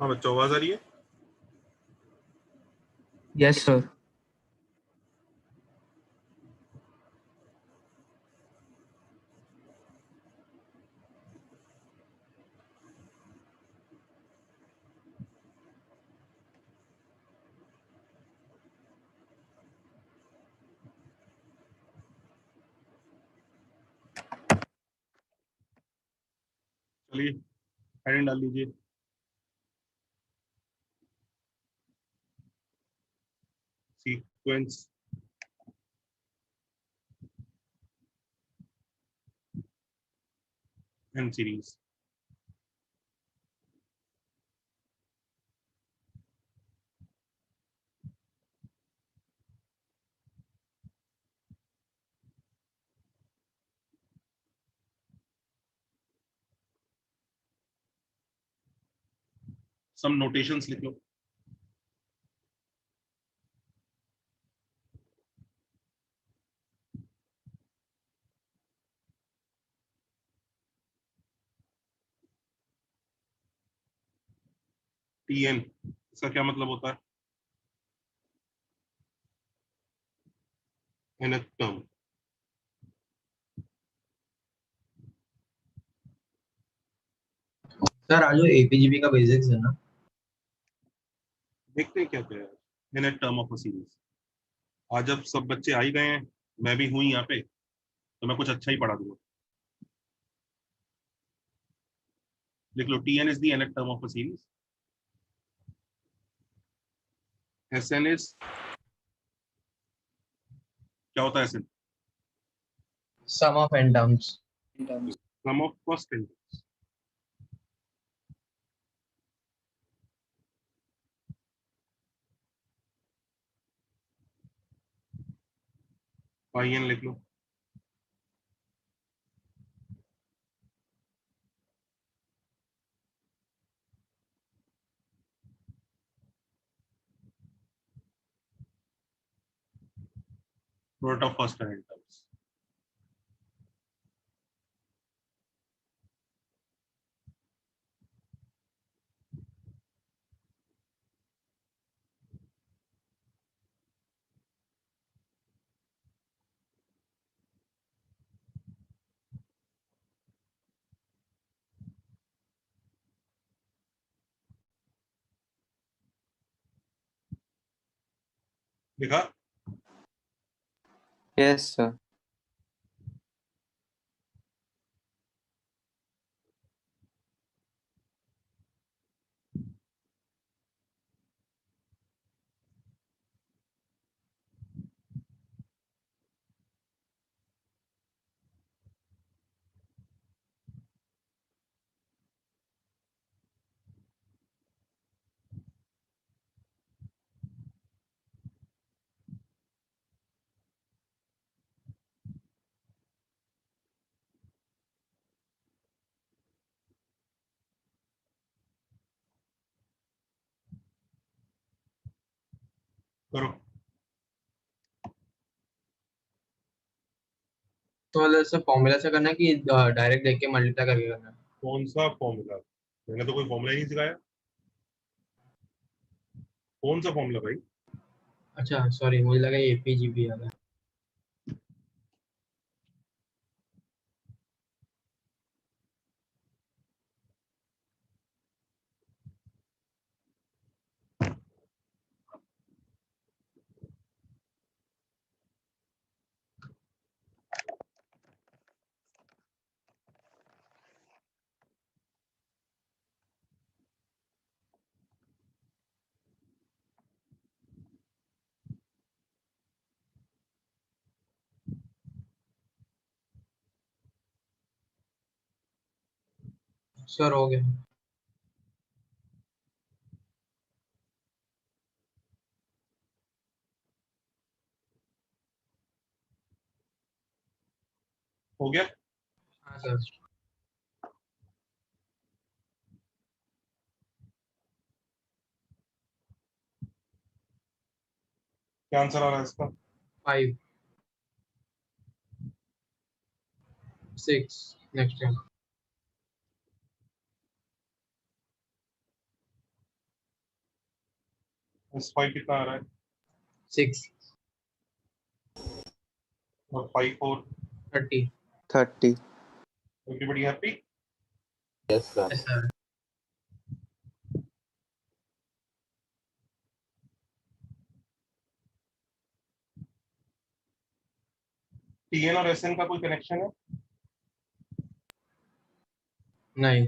हाँ बच्चों, आवाज आ रही है? Yes sir. चलिए हेडिंग डाल लीजिए। Sequence and series. Some notations लिख लो। टीएन, इसका क्या मतलब होता है? nth term. सर आज जो एपीजीबी का बेसिक्स है ना, देखते हैं क्या क्या है nth term of a series. आज जब सब बच्चे आ ही गए हैं, मैं भी हूं यहाँ पे, तो मैं कुछ अच्छा ही पढ़ा दूंगा। लिख लो, T N is the nth term of a series. S N is, क्या होता है S N? Sum of N terms. Sum of first N. Pi N लिख लो। Product of first N terms. लिखा? Yes sir. करो। तो मतलब ऐसे फॉर्मूला से करना है कि डायरेक्ट देख के मल्टीप्लाई करके करना है? कौन सा फॉर्मूला? मैंने तो कोई फॉर्मूला ही नहीं सिखाया। कौन सा फॉर्मूला भाई? अच्छा सॉरी, मुझे लगा एपीजीबी आ गया। सर हो गया। हो गया? हाँ सर। क्या आंसर आ रहा है इसका? 5 6 नेक्स्ट टाइम। S5 कितना आ रहा है 6 और 5 4 30 30. Everybody happy Yes, sir. yes sir TN और SN का कोई कनेक्शन है नहीं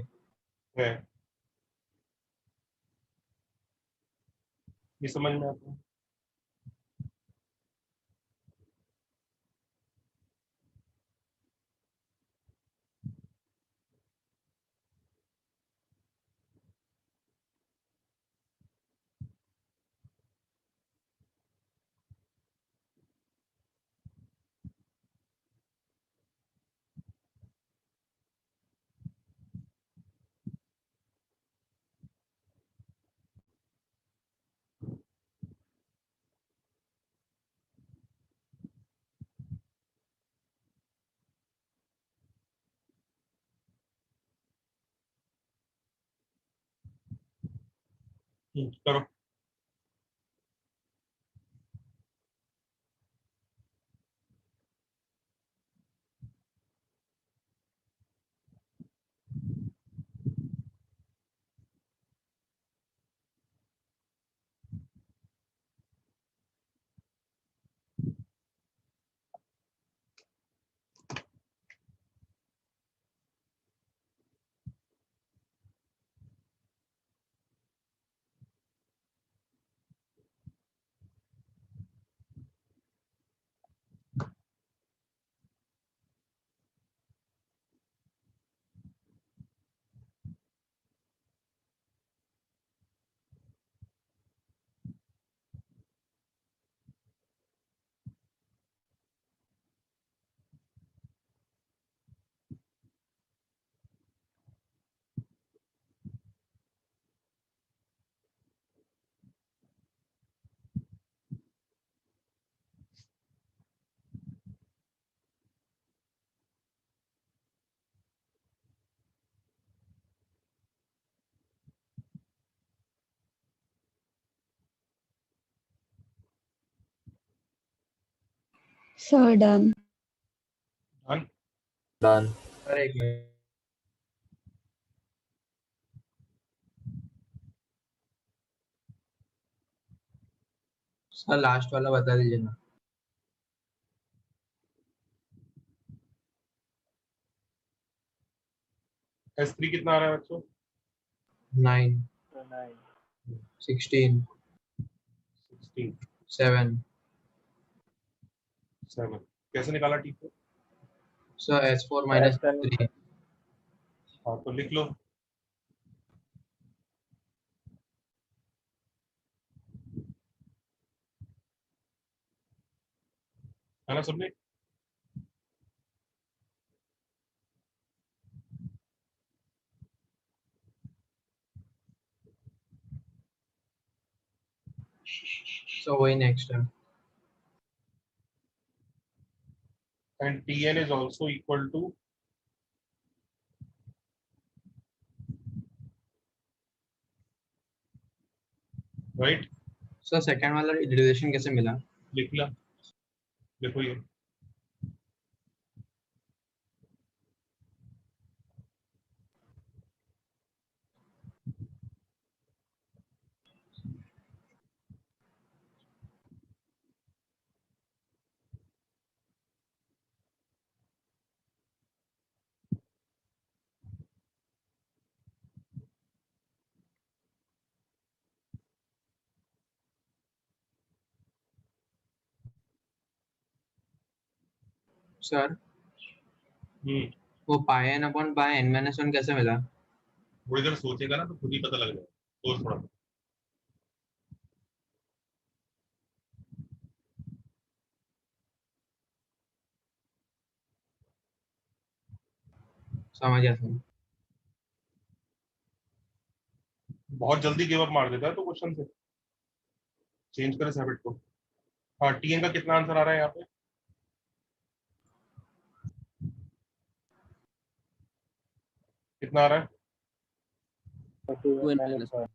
है ये समझ में आता है करो Sir, done. Done Done. Sir एक मिनट सर लास्ट वाला बता दीजिए ना S3 कितना आ रहा है बच्चों 9 16 16 7 7 कैसे निकाला ठीक है सर S4 minus 3 हाँ तो लिख लो है ना सबने so वही नेक्स्ट है and TN is also equal to right sir second वाला रिलेशन कैसे मिला लिख ला देखो ये सर हम्म वो पाई n upon pi n minus 1 कैसे मिला थोड़ी देर सोचेगा ना तो खुद ही पता लग जाएगा सोच थोड़ा समझ गया सर बहुत जल्दी गिव अप मार देता है तो क्वेश्चन से चेंज करें हैबिट को हाँ TN का कितना आंसर आ रहा है यहाँ पे कितना आ रहा है 2n minus 1.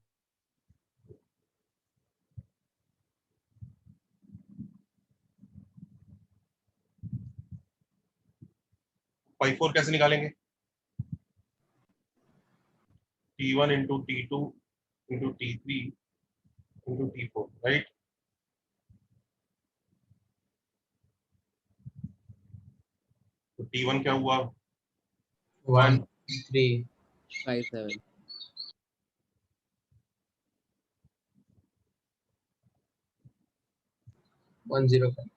y4 कैसे निकालेंगे? t1 into t2 into t3 into t4, right? तो t1 क्या हुआ? 1 3 5 7 1 0 5.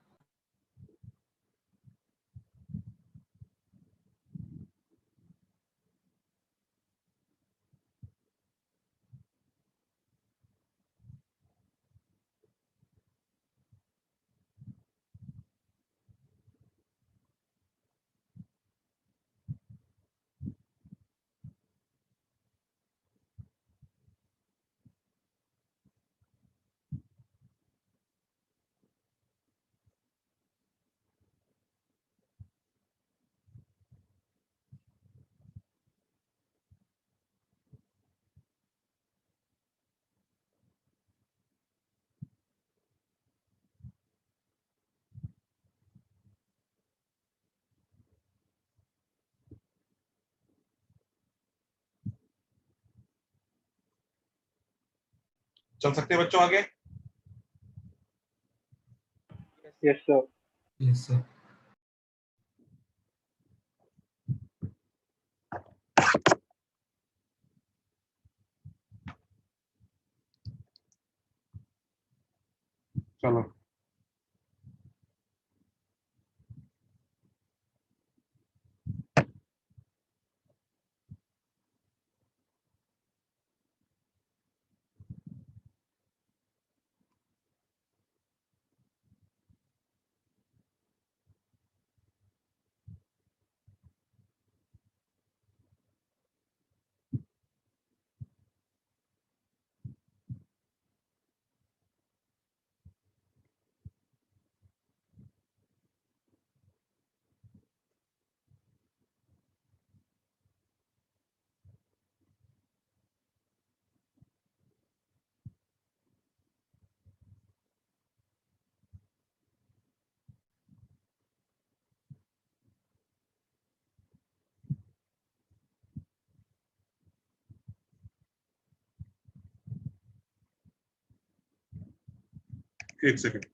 चल सकते हैं बच्चों आगे? Yes, sir. Yes, sir. चलो, एक सेकंड।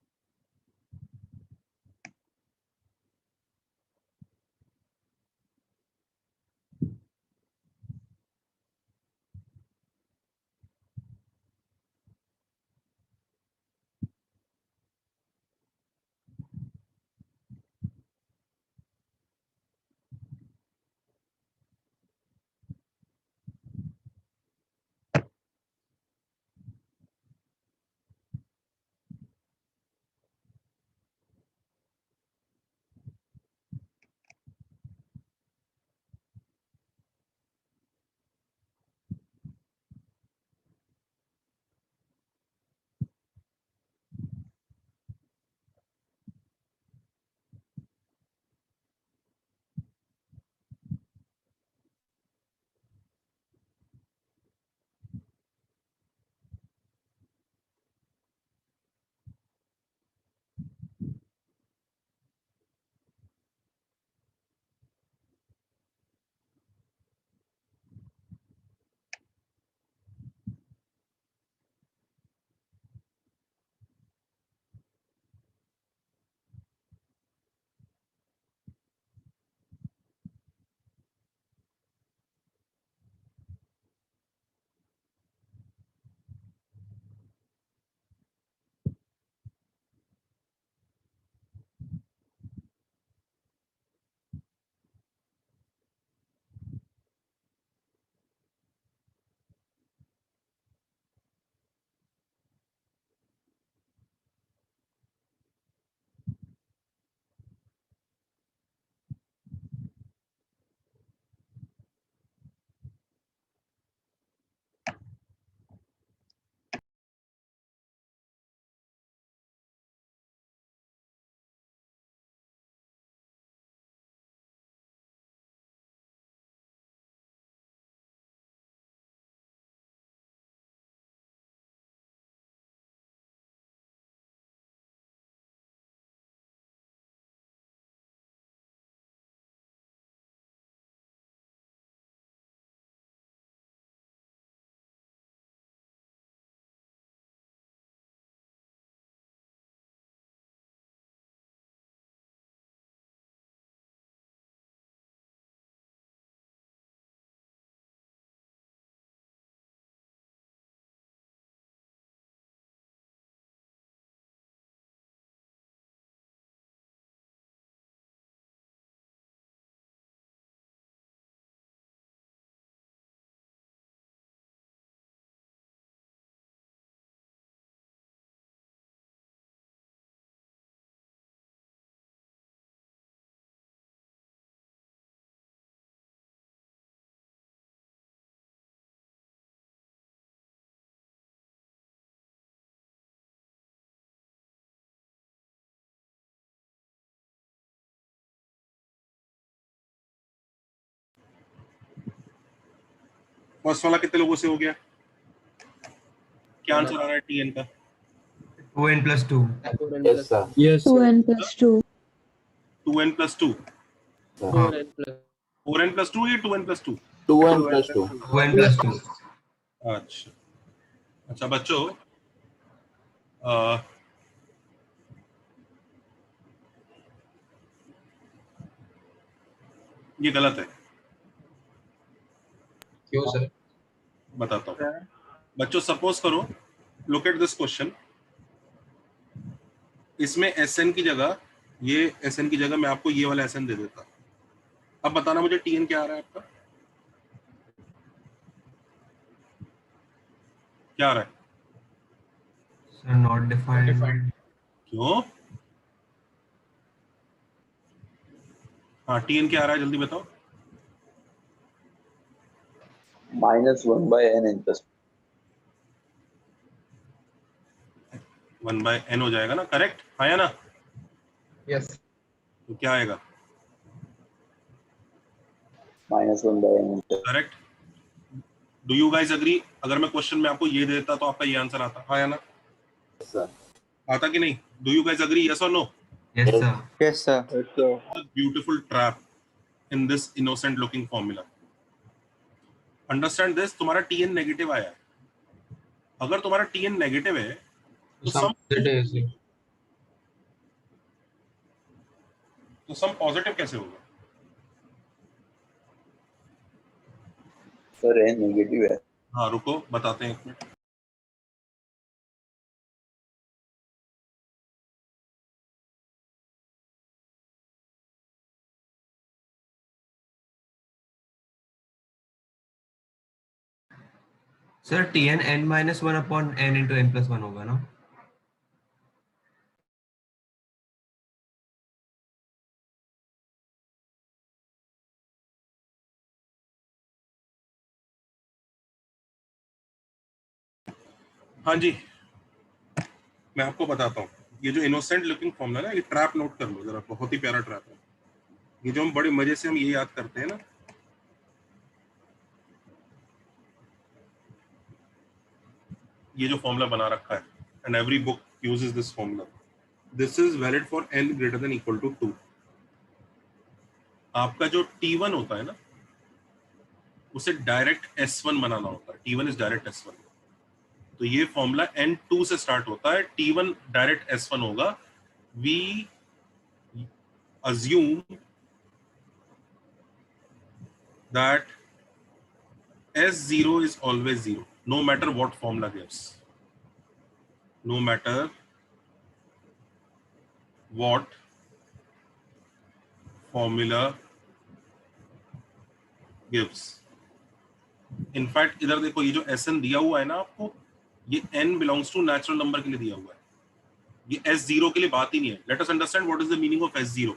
फर्स्ट वाला कितने लोगों से हो गया? क्या आंसर आ रहा है टीएन का? 2n+2 Yes, sir. Yes, 2n plus 2. 2n plus 2, हाँ 4n plus 2 या 2n plus 2? 2n plus 2. 2n+2 अच्छा अच्छा बच्चों, अ, ये गलत है, क्यों सर? बताता हूँ। बच्चों सपोज करो, लुक एट दिस क्वेश्चन, इसमें एसएन की जगह, ये एसएन की जगह मैं आपको ये वाला एसएन दे देता। अब बताना मुझे टीएन क्या आ रहा है आपका? क्या आ रहा है? Sir not defined. क्यों? हाँ टीएन क्या आ रहा है, जल्दी बताओ। -1 by n plus 1/n हो जाएगा ना, करेक्ट? हाँ या ना? यस तो क्या आएगा? -1 by n plus correct. Do you guys agree? अगर मैं क्वेश्चन में आपको ये देता तो आपका ये आंसर आता, हाँ या ना? Yes, sir. आता कि नहीं? Do you guys agree, yes और no? Yes sir. yes, sir. A beautiful trap in this innocent looking formula. Understand this, तुम्हारा TN नेगेटिव आया है। अगर तुम्हारा TN नेगेटिव है तो सम पॉजिटिव कैसे होगा? सर n नेगेटिव है। हाँ रुको बताते हैं एक minute. Sir Tn n-1/n into n+1 होगा ना? हाँ जी, मैं आपको बताता हूँ, ये जो इनोसेंट लुकिंग फॉर्मूला है ना, ये ट्रैप नोट कर लो जरा, बहुत ही प्यारा ट्रैप है ये, जो हम बड़े मजे से हम ये याद करते हैं ना। ये जो फॉर्मूला बना रखा है, and every book uses this formula, this is valid for n greater than equal to 2। आपका जो T1 होता है ना, उसे डायरेक्ट S1 बनाना होता है। T1 is direct S1। तो ये फॉर्मूला N2 से स्टार्ट होता है, T1 डायरेक्ट S1 होगा। We assume that S0 is always 0, no matter what formula gives. No matter what formula gives. In fact, इधर देखो, ये जो Sn दिया हुआ है ना आपको, ये n belongs to natural number के लिए दिया हुआ है। ये S0 के लिए बात ही नहीं है। Let us understand what is the meaning of S0.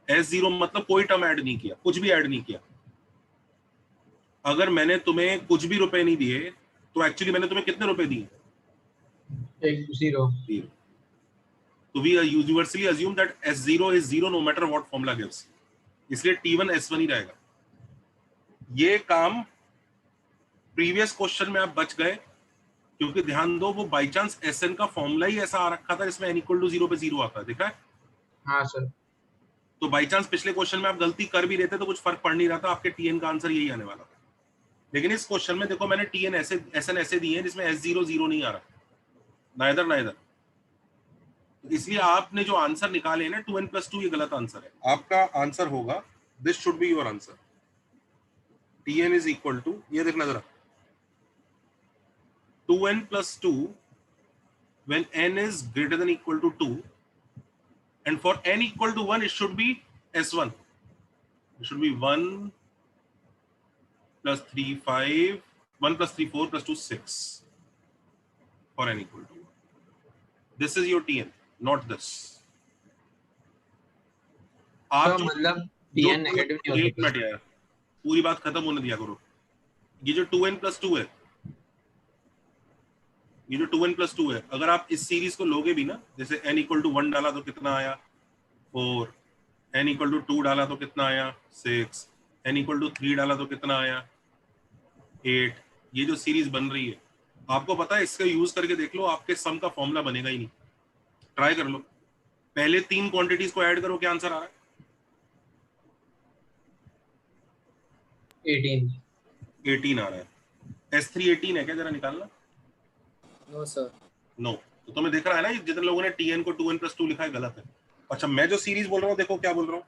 S0 मतलब कोई टर्म ऐड नहीं किया, कुछ भी ऐड नहीं किया। अगर मैंने तुम्हें कुछ भी रुपए नहीं दिए तो एक्चुअली मैंने तुम्हें कितने रुपए दिए? 0। तो we universally assume that S0 is 0 no matter what formula gives. इसलिए T1 S1 ही रहेगा। ये काम प्रीवियस क्वेश्चन में आप बच गए, क्योंकि ध्यान दो, वो बाई चांस Sn का फॉर्मूला ही ऐसा आ रखा था जिसमें n equal to 0 पे 0 आता है, देखा है? हाँ सर। तो बाई चांस पिछले क्वेश्चन में आप गलती कर भी देते तो कुछ फर्क पड़ नहीं रहा था, आपके Tn का आंसर यही आने वाला था। लेकिन इस क्वेश्चन में देखो, मैंने Sn ऐसे दिए हैं जिसमें S0 0 नहीं आ रहा, नाइदर। इसलिए आपने जो आंसर निकाले हैं ना 2n+2, ये गलत आंसर है। आपका आंसर होगा, this should be your answer, Tn is equal to, ये देखना जरा, 2n+2 when n is greater than equal to 2, and for n equal to 1 it should be S1. It should be 1 plus 3 5, 1 plus 3 4 plus 2 6 for n equal to 1. This is your Tn, not this. आप तो मतलब Tn negative नहीं हो एक minute यार, पूरी बात खत्म होने दिया करो। ये जो 2n+2 है, ये जो 2n+2 है, अगर आप इस सीरीज को लोगे भी ना, जैसे n equal to 1 डाला तो कितना आया 4, n equal to 2 डाला तो कितना आया 6, n equal to 3 डाला तो कितना आया 8, ये जो सीरीज बन रही है, आपको पता है इसका यूज करके देख लो, आपके सम का फॉर्मूला बनेगा ही नहीं। ट्राई कर लो, पहले 3 क्वांटिटीज को ऐड करो, क्या आंसर आ रहा है? 18। 18 आ रहा है। S3 18 है क्या? जरा निकालना। No sir. नो, तो तुम्हें दिख रहा है ना, जितने लोगों ने TN को 2n+2 लिखा है गलत है। अच्छा, मैं जो सीरीज बोल रहा हूँ देखो क्या बोल रहा हूँ,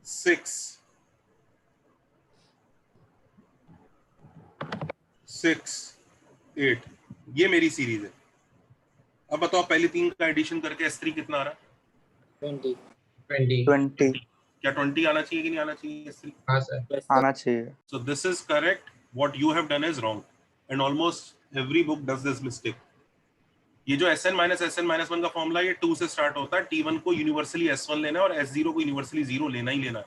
6 6 8, ये मेरी सीरीज है। अब बताओ पहले 3 का एडिशन करके S3 कितना आ रहा है? 20। 20। क्या 20 आना चाहिए कि नहीं आना चाहिए S3? हाँ सर। Yes, sir. आना चाहिए। So this is correct. What you have done is wrong, and almost every book does this mistake. ये जो Sn minus Sn minus 1 का फॉर्मूला, ये 2 से स्टार्ट होता है। T1 को यूनिवर्सली S1 लेना है और S0 को यूनिवर्सली 0 लेना ही लेना है।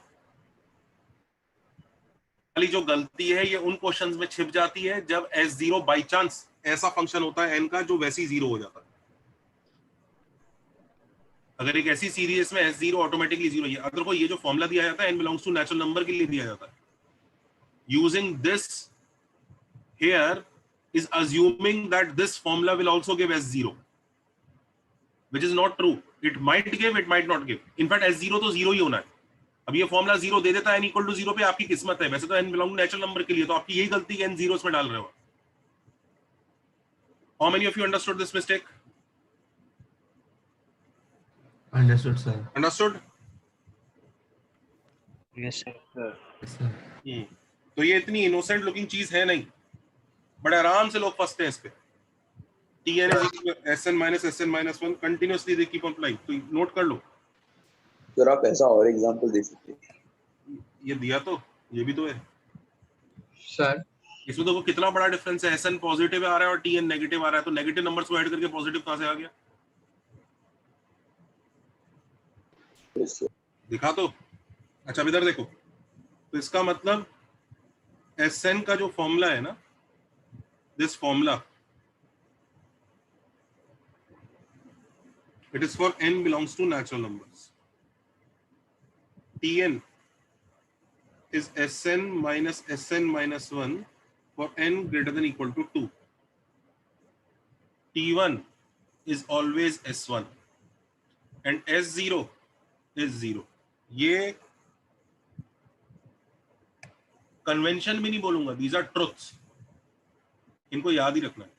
वाली जो गलती है ये उन क्वेश्चंस में छिप जाती है जब S0 बाई चांस ऐसा फंक्शन होता है n का जो वैसे ही 0 हो जाता है। अगर एक ऐसी सीरीज में S0 ऑटोमेटिकली 0 है, अगर को ये जो फॉर्मूला दिया जाता है n belongs to natural number के लिए दिया जाता है, using this here is assuming that this formula will also give S0, which is not true. It might give, it might not give. In fact, S0 तो 0 ही होना है। अब ये फॉर्मूला 0 दे देता है n equal to 0 पे, आपकी किस्मत है। वैसे तो n belong to natural number के लिए, तो आपकी यही गलती है n 0 में डाल रहे हो। How many of you understood this mistake? Understood sir. Understood? Yes sir. तो ये इतनी इनोसेंट लुकिंग चीज है नहीं, बड़े आराम से लोग फंसते हैं इस पे। Tn is equal to Sn minus Sn minus 1, continuously they keep applying. तो नोट कर लो। सर आप ऐसा और एग्जांपल दे सकते हैं? ये दिया तो, ये भी तो है सर इसमें। तो वो कितना बड़ा डिफरेंस है, Sn पॉजिटिव आ रहा है और Tn नेगेटिव आ रहा है, तो नेगेटिव नंबर्स को ऐड करके पॉजिटिव कहां से आ गया? Yes, sir. दिखा तो। अच्छा, अब इधर देखो, तो इसका मतलब Sn का जो फॉर्मूला है ना, this formula, it is for n belongs to natural numbers. Tn is Sn minus Sn minus 1 for n greater than equal to 2. T1 is always S1 and S0 is 0. ये convention भी नहीं बोलूंगा, these are truths. इनको याद ही रखना है।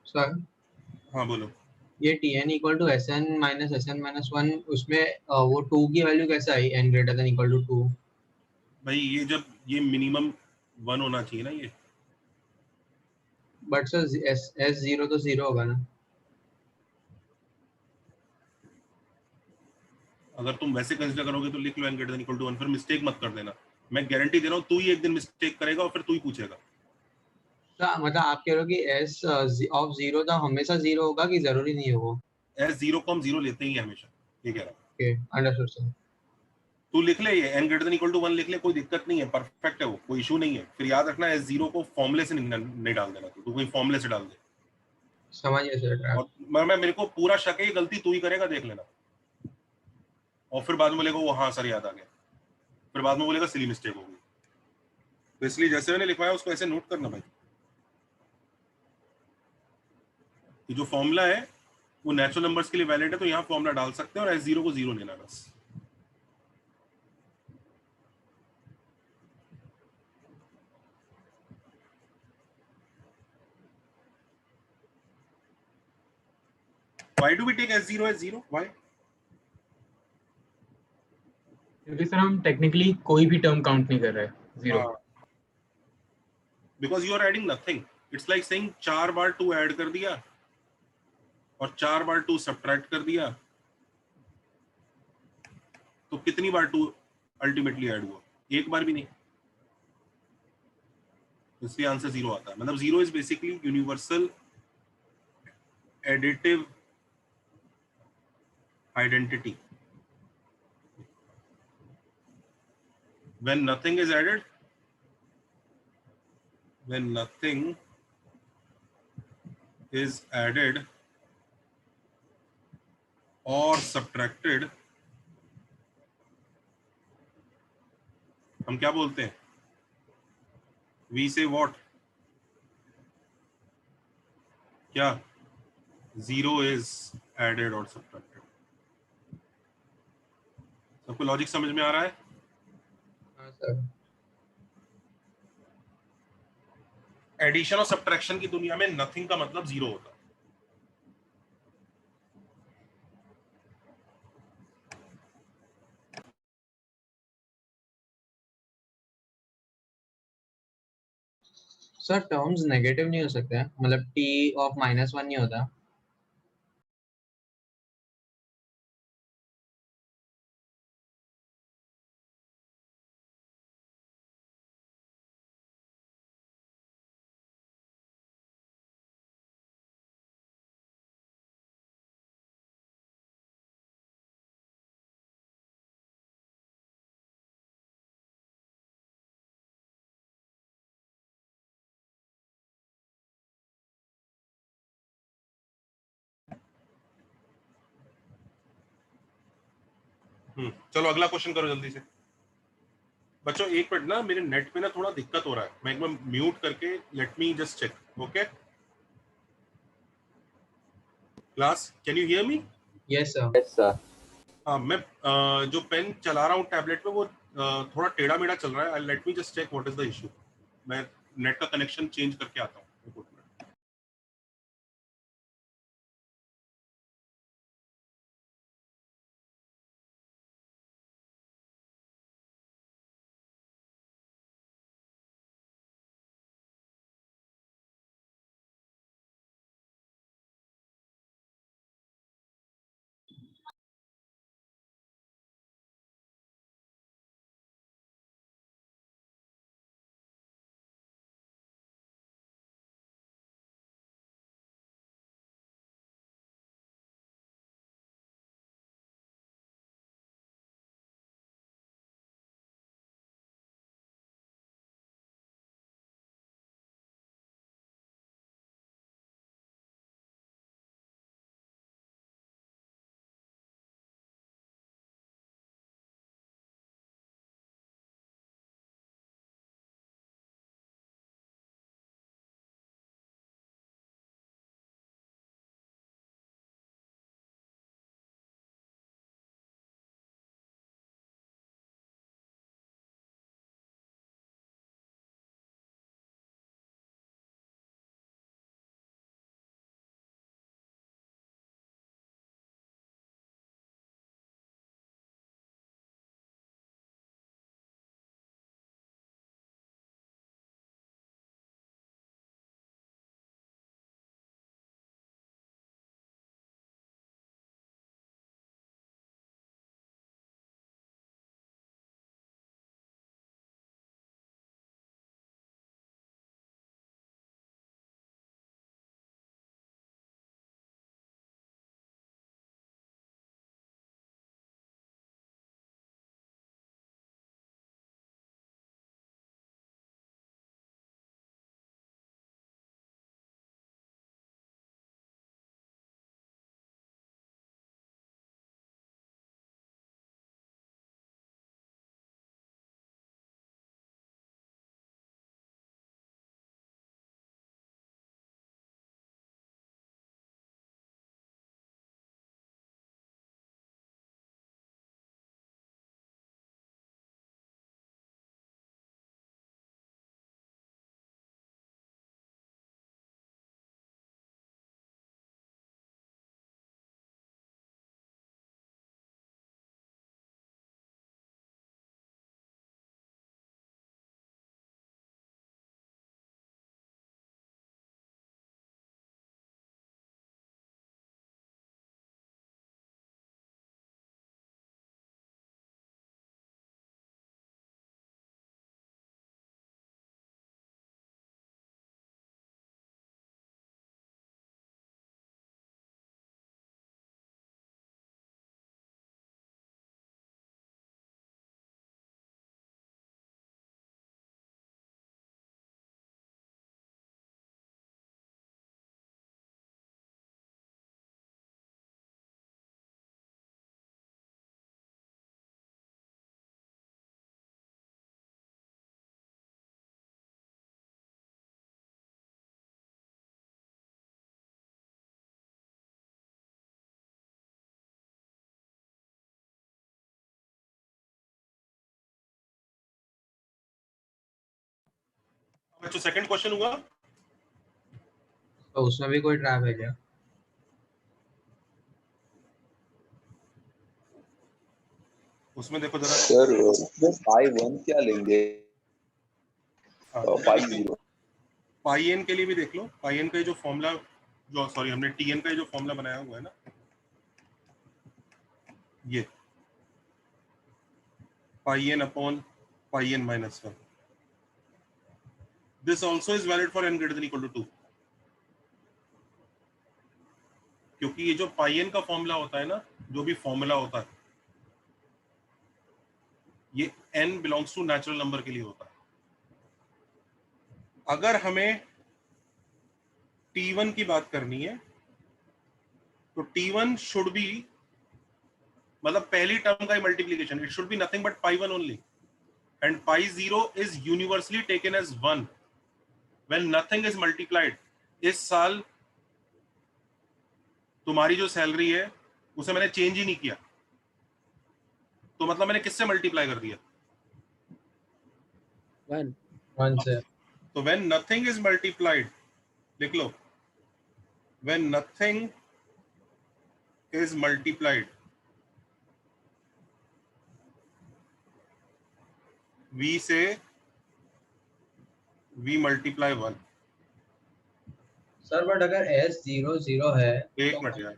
Sir हाँ बोलो। ये Tn equal to Sn minus Sn minus 1, उसमें वो 2 की वैल्यू कैसे आई n greater than equal to 2? भाई ये जब ये मिनिमम 1 होना चाहिए ना ये, बट सर S0 तो 0 होगा ना। अगर तुम वैसे कंसीडर करोगे तो लिख लो n greater than equal to 1, फिर मिस्टेक मत कर देना। मैं गारंटी दे रहा हूँ तू ही एक दिन मिस्टेक करेगा और फिर तू ही पूछेगा। सर मतलब आप कह रहे हो कि S of 0 तो हमेशा 0 होगा कि जरूरी नहीं है वो? S0 को हम 0 लेते ही हैं हमेशा, ये कह रहा हूँ। Okay understood sir. तू लिख ले, ये n greater than equal to 1 लिख ले, कोई दिक्कत नहीं है, परफेक्ट है वो, कोई इशू नहीं है। फिर याद रखना S0 को फॉर्मूले से नहीं डाल देना, तू कोई फॉर्मूले से डाल दे। समझिए सर। और मैं मेरे को पूरा शक है ये गलती तू ही करेगा, देख लेना। और फिर बाद में बोलेगा वो हाँ सर याद आ गया, फिर बाद में बोलेगा सिली मिस्टेक हो गई। तो इसलिए जैसे मैंने लिखवाया उसको ऐसे नोट करना भाई। ये जो फॉर्मूला है वो नेचुरल नंबर्स के लिए वैलिड है, तो यहाँ फॉर्मूला डाल सकते हैं और S0 को 0 लेना बस। Why do we take S0 as 0? Why? क्योंकि सर हम टेक्निकली कोई भी टर्म काउंट नहीं कर रहे हैं, 0। Because you are adding nothing. It's like saying 4 bar 2 add कर दिया और 4 बार 2 सब्ट्रैक्ट कर दिया, तो कितनी बार 2 अल्टीमेटली ऐड हुआ? एक बार भी नहीं। इसलिए आंसर 0 आता है। मतलब 0 is basically universal additive identity. When nothing is added, when nothing is added or subtracted, हम क्या बोलते हैं? वी से व्हाट? क्या? जीरो इज एडेड और सब्ट्रैक्टेड। सबको लॉजिक समझ में आ रहा है? हाँ सर। एडिशन और सब्ट्रैक्शन की दुनिया में नथिंग का मतलब जीरो होता है। सर टर्म्स नेगेटिव नहीं हो सकते हैं, मतलब t ऑफ -1 नहीं होता? चलो अगला क्वेश्चन करो जल्दी से। बच्चों एक मिनट ना, मेरे नेट पे ना थोड़ा दिक्कत हो रहा है, मैं एक बार म्यूट करके let me just check. Okay class, can you hear me? Yes sir. Yes, sir. हाँ, मैं जो पेन चला रहा हूँ टैबलेट पे वो थोड़ा टेढ़ा मेढ़ा चल रहा है। Let me just check what is the issue. मैं नेट का कनेक्शन चेंज करके आता हूँ। बच्चों सेकंड क्वेश्चन हुआ। तो उसमें भी कोई ट्रैप है क्या? उसमें देखो जरा। सर पाई 1 क्या लेंगे? पाई 0 पाई एन के लिए भी देख लो। पाई एन का जो फॉर्मूला, जो सॉरी हमने टी एन का जो फॉर्मूला बनाया हुआ है ना, ये pi N upon pi N minus 1, this also is valid for N greater than equal to 2, क्योंकि ये जो पाई एन का फॉर्मूला होता है ना, जो भी फॉर्मूला होता है, ये n belongs to natural number के लिए होता है। अगर हमें t1 की बात करनी है तो t1 शुड बी, मतलब पहली टर्म का multiplication, it should be nothing but pi 1 only, and pi 0 is universally taken as 1 when nothing is multiplied. इस साल तुम्हारी जो सैलरी है उसे मैंने चेंज ही नहीं किया, तो मतलब मैंने किससे मल्टीप्लाई कर दिया? 1 1 से। तो व्हेन नथिंग इज मल्टीप्लाइड, लिख लो, when nothing is multiplied, v से v मल्टीप्लाई 1। सर बट अगर s 0 0 है एक मिनट यार,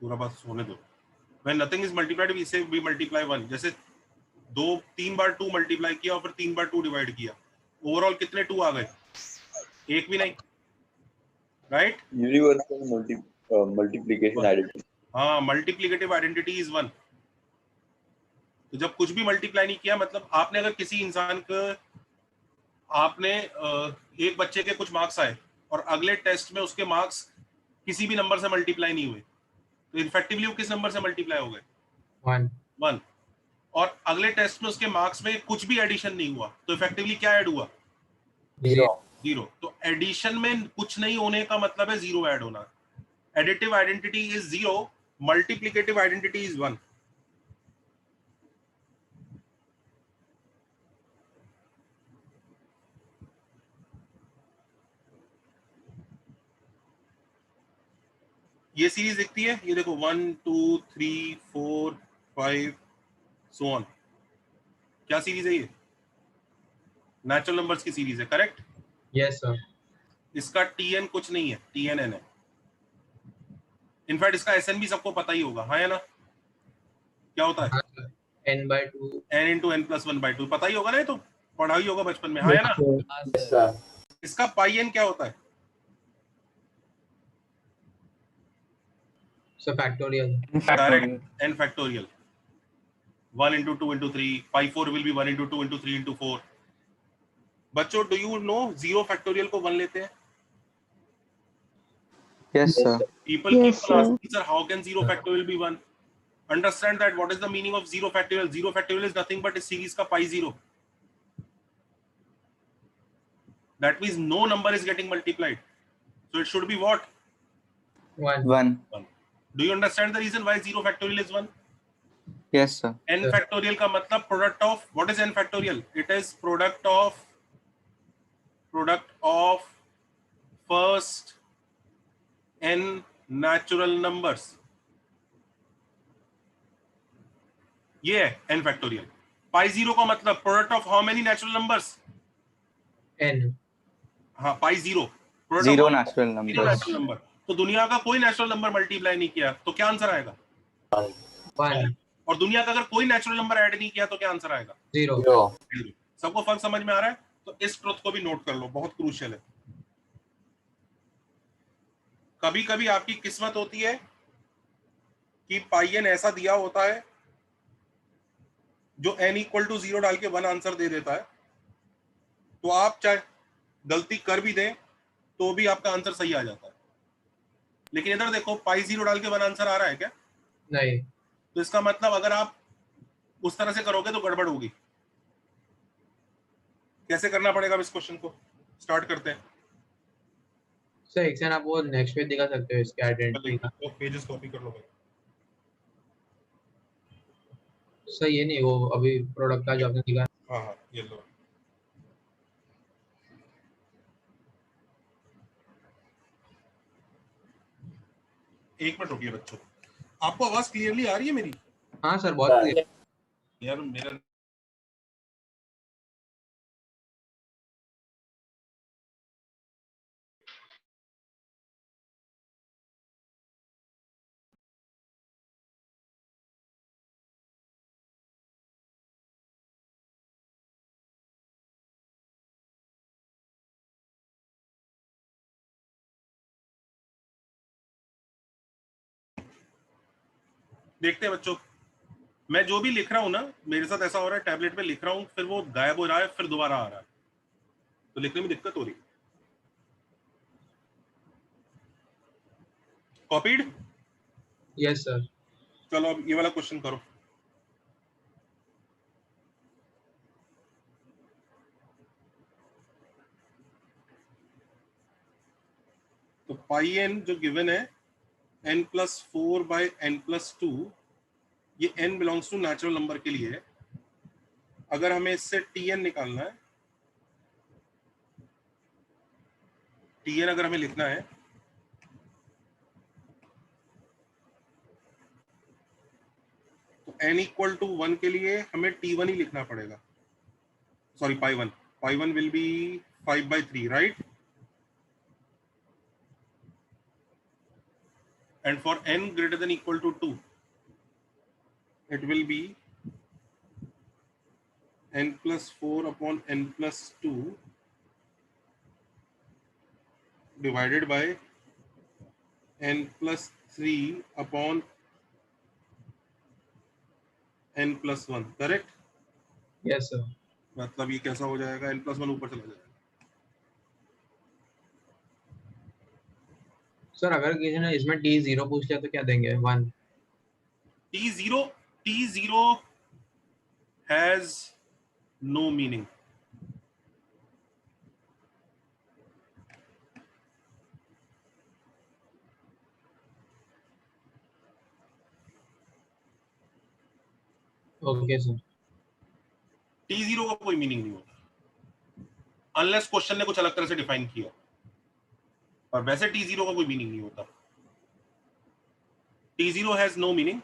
पूरा बात होने दो। When nothing is multiplied we say we multiply 1। जैसे 3 बार 2 मल्टीप्लाई किया और फिर 3 बार 2 डिवाइड किया, ओवरऑल कितने 2 आ गए? एक भी नहीं, राइट? Universal multiplication identity. हाँ, मल्टीप्लिकेटिव आइडेंटिटी इज 1। तो जब कुछ भी मल्टीप्लाई नहीं किया, मतलब आपने अगर किसी इंसान को, आपने एक बच्चे के कुछ मार्क्स आए और अगले टेस्ट में उसके मार्क्स किसी भी नंबर से मल्टीप्लाई नहीं हुए, तो इफेक्टिवली वो किस नंबर से मल्टीप्लाई हो गए? 1। और अगले टेस्ट में उसके मार्क्स में कुछ भी एडिशन नहीं हुआ, तो इफेक्टिवली क्या ऐड हुआ? 0। तो एडिशन में कुछ नहीं होने का मतलब है 0 ऐड होना। Additive identity is 0, multiplicative identity is 1। ये सीरीज दिखती है, ये देखो 1 2 3 4 5 सो ऑन। क्या सीरीज है ये? नेचुरल नंबर्स की सीरीज है, करेक्ट? Yes sir. इसका टीएन कुछ नहीं है, टीएनएन है। इनफैक्ट इसका एसएन भी सबको पता ही होगा, हाँ या ना? क्या होता है? n/2 n into N plus 1/2, पता ही होगा ना, ये तो पढ़ा ही होगा बचपन में, हाँ या ना? Yes, sir. इसका पाई एन क्या होता है? Sir factorial. Direct n factorial. 1 into 2 into 3, pi 4 will be 1 into 2 into 3 into 4। बच्चों, डू यू नो 0 फैक्टोरियल को 1 लेते हैं? Yes, sir. People Yes, keep on sir. asking, sir, how can 0 factorial be 1? Understand that what is the meaning of 0 factorial? 0 factorial is nothing but a series ka pi 0. That means no number is getting multiplied. So it should be what? 1 1. 1. Do you understand the reason why 0 factorial is 1? Yes, sir. n factorial का मतलब product of, what is n factorial? It is product of first n natural numbers. ये है n factorial. Pi 0 का मतलब product of how many natural numbers? n हाँ, pi 0 product Zero of natural zero numbers. natural number। तो दुनिया का कोई natural number multiply नहीं किया तो क्या आंसर आएगा? 1 और दुनिया का अगर कोई नेचुरल नंबर ऐड नहीं किया तो क्या आंसर आएगा? 0। Zero. सबको फर्क समझ में आ रहा है? तो इस ट्रुथ को भी नोट कर लो, बहुत क्रूशियल है। कभी कभी आपकी किस्मत होती है कि पाई एन ऐसा दिया होता है जो n इक्वल टू 0 डाल के 1 आंसर दे देता है, तो आप चाहे गलती कर भी दें तो भी आपका आंसर सही आ जाता है। लेकिन इधर देखो, पाई 0 डाल के 1 आंसर आ रहा है क्या? नहीं। तो इसका मतलब अगर आप उस तरह से करोगे तो गड़बड़ होगी। कैसे करना पड़ेगा? इस क्वेश्चन को स्टार्ट करते हैं। सर एक सेकंड, आप वो नेक्स्ट पेज दिखा सकते हो इसके आइडेंटिटी का? तो पेजेस कॉपी कर लो भाई। सर ये नहीं, वो अभी प्रोडक्ट का जो आपने दिखा। हाँ हाँ, ये लो। एक मिनट रुकिए बच्चों, आपको आवाज क्लियरली आ रही है मेरी? हाँ सर, बहुत सर। clear। यार मेरा देखते हैं बच्चों, मैं जो भी लिख रहा हूं ना, मेरे साथ ऐसा हो रहा है, टैबलेट पे लिख रहा हूं, फिर वो गायब हो रहा है, फिर दोबारा आ रहा है, तो लिखने में दिक्कत हो रही है। कॉपीड? Yes sir. चलो अब ये वाला क्वेश्चन करो। तो पाई एन जो गिवन है n+4/n+2, ये n belongs to natural number के लिए है। अगर हमें इससे tn निकालना है, tn अगर हमें लिखना है, तो n=1 के लिए हमें t1 ही लिखना पड़ेगा, सॉरी पाई1 will be 5/3, right? And for n greater than equal to 2, it will be n+4/n+2 divided by n+3/n+1, correct? Yes sir. मतलब ये कैसा हो जाएगा, n+1 ऊपर चला जाएगा। सर अगर किसी ने इसमें t0 पूछ लिया तो क्या देंगे? 1। t0 has no meaning. Okay sir. t0 का कोई मीनिंग नहीं होता अनलेस क्वेश्चन ने कुछ अलग तरह से डिफाइन किया, और वैसे t0 का कोई मीनिंग नहीं होता। t0 has no meaning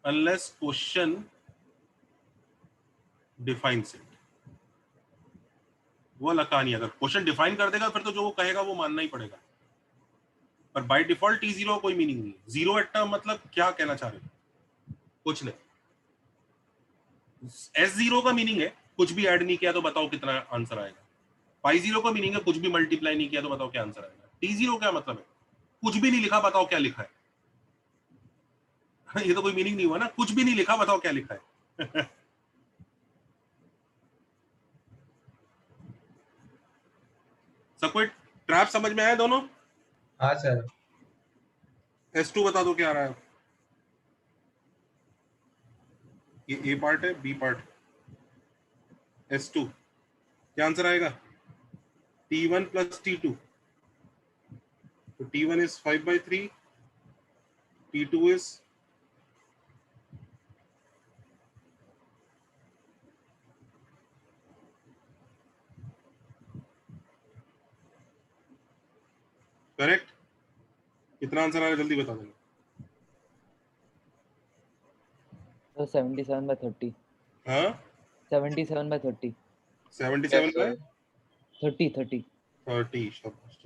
unless question defines it. वो अलग कहानी, अगर क्वेश्चन डिफाइन कर देगा फिर तो जो वो कहेगा वो मानना ही पड़ेगा, पर बाय डिफॉल्ट t0 का कोई मीनिंग नहीं है। जीरो एट टर्म मतलब क्या कहना चाह रहे हो? कुछ नहीं। S0 का मीनिंग है कुछ भी ऐड नहीं किया तो बताओ कितना आंसर आएगा। पाई0 का मीनिंग है कुछ भी मल्टीप्लाई नहीं किया तो बताओ क्या आंसर आएगा। t0 क्या मतलब है? कुछ भी नहीं लिखा, बताओ क्या लिखा है। ये तो कोई मीनिंग नहीं हुआ ना, कुछ भी नहीं लिखा, बताओ क्या लिखा है। सब कोई ट्रैप समझ में आया दोनों? हाँ सर। S2 बता दो क्या आ रहा है। ये A पार्ट है, B पार्ट, S2 क्या आंसर आएगा? T1 + T2, तो T1 is 5/3, T2 is correct. कितना आंसर आ रहा है जल्दी बता देना। 77/30. हाँ 77/30. 77/30। 30. शाबाश।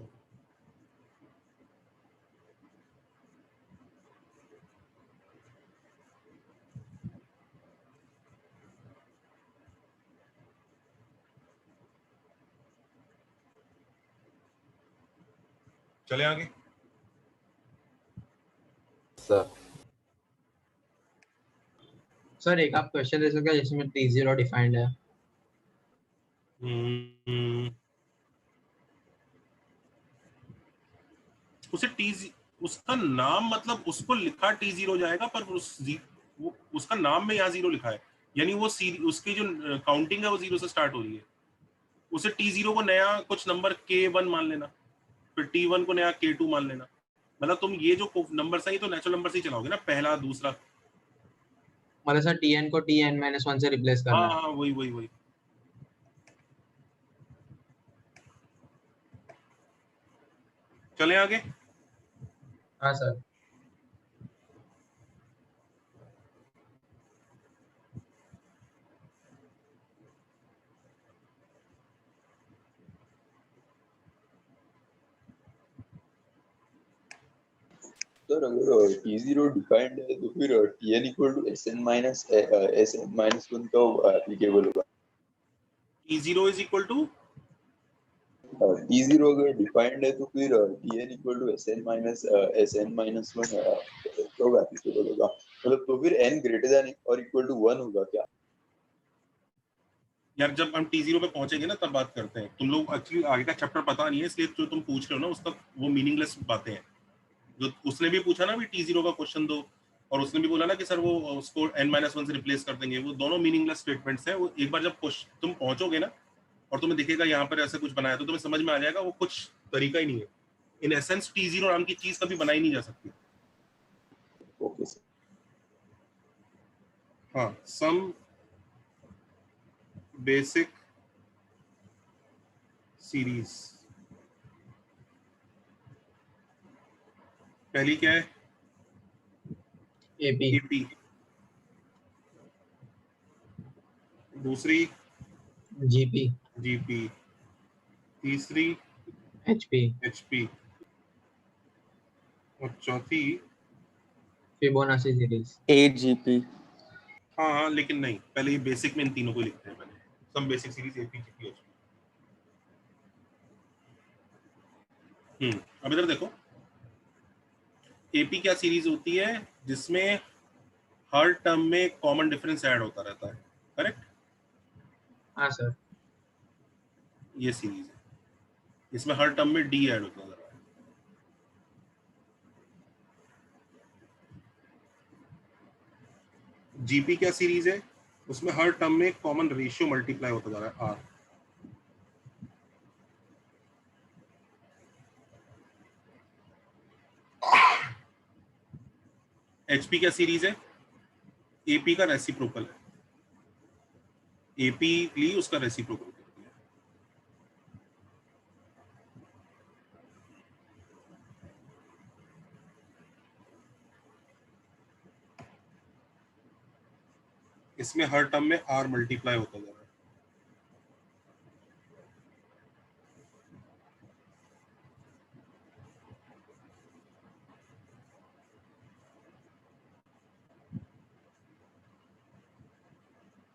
चले आगे। सर। सर एक आप क्वेश्चन दे सकते हैं जिसमें t0 डिफाइंड है। उसे उसका नाम मतलब उसको लिखा t0 जाएगा, पर उसका नाम में यहाँ 0 लिखा है, यानी वो उसकी जो काउंटिंग है वो 0 से स्टार्ट हो रही है। उसे t0 को नया कुछ नंबर k1 मान लेना, फिर t1 को नया k2 मान लेना। मतलब तुम ये जो नंबर है ये तो नेचुरल नंबर से ही चलाओगे ना, पहला दूसरा। मतलब सर tn को tn-1 से रिप्लेस करना हाँ है। हाँ वही। चले आगे। हाँ सर. सर अगर T0 डिफाइंड है तो फिर Tn equal to Sn minus 1 का एप्लीकेबल होगा. T0 is equal to T0 अगर डिफाइंड है तो फिर Tn equal to Sn minus 1 कब एप्लीकेबल होगा. मतलब तो फिर n ग्रेटर देन और इक्वल टू 1 होगा क्या. यार जब हम T0 पे पहुंचेंगे ना तब बात करते हैं. तुम लोग एक्चुअली आगे का चैप्टर पता नहीं है, इसलिए जो तुम पूछ रहे हो ना उसका वो मीनिंगलेस बातें हैं. जो उसने भी पूछा ना भी T0 का क्वेश्चन दो, और उसने भी बोला ना कि सर वो उसको n-1 से रिप्लेस कर देंगे, वो दोनों मीनिंगलेस स्टेटमेंट्स हैं. वो एक बार जब तुम पहुंचोगे ना और तुम्हें दिखेगा यहाँ पर ऐसे कुछ बनाया तो तुम्हें समझ में आ जाएगा वो कुछ तरीका ही नहीं है. इन एसेंस T0 नाम की चीज कभी बनाई नहीं जा सकती. Okay sir. हाँ, सम बेसिक सीरीज. पहली क्या है? AP. AP. दूसरी GP. GP. तीसरी HP. HP. और चौथी फिबोनाची सीरीज. AGP. हाँ हाँ, लेकिन नहीं, पहले ये बेसिक में इन तीनों को लिखते हैं. पहले some basic series AP GP HP. अब इधर देखो, AP क्या सीरीज होती है जिसमें हर टर्म में कॉमन डिफरेंस ऐड होता रहता है. करेक्ट. हाँ सर. ये सीरीज है, इसमें हर टर्म में D ऐड होता है. GP क्या सीरीज है, उसमें हर टर्म में कॉमन रेशियो मल्टीप्लाई होता जा रहा है R. HP क्या सीरीज है, AP का रेसिप्रोकल है. AP ली उसका रेसिप्रोकल कर दिया. इसमें हर टर्म में R मल्टीप्लाई होता जा रहा है.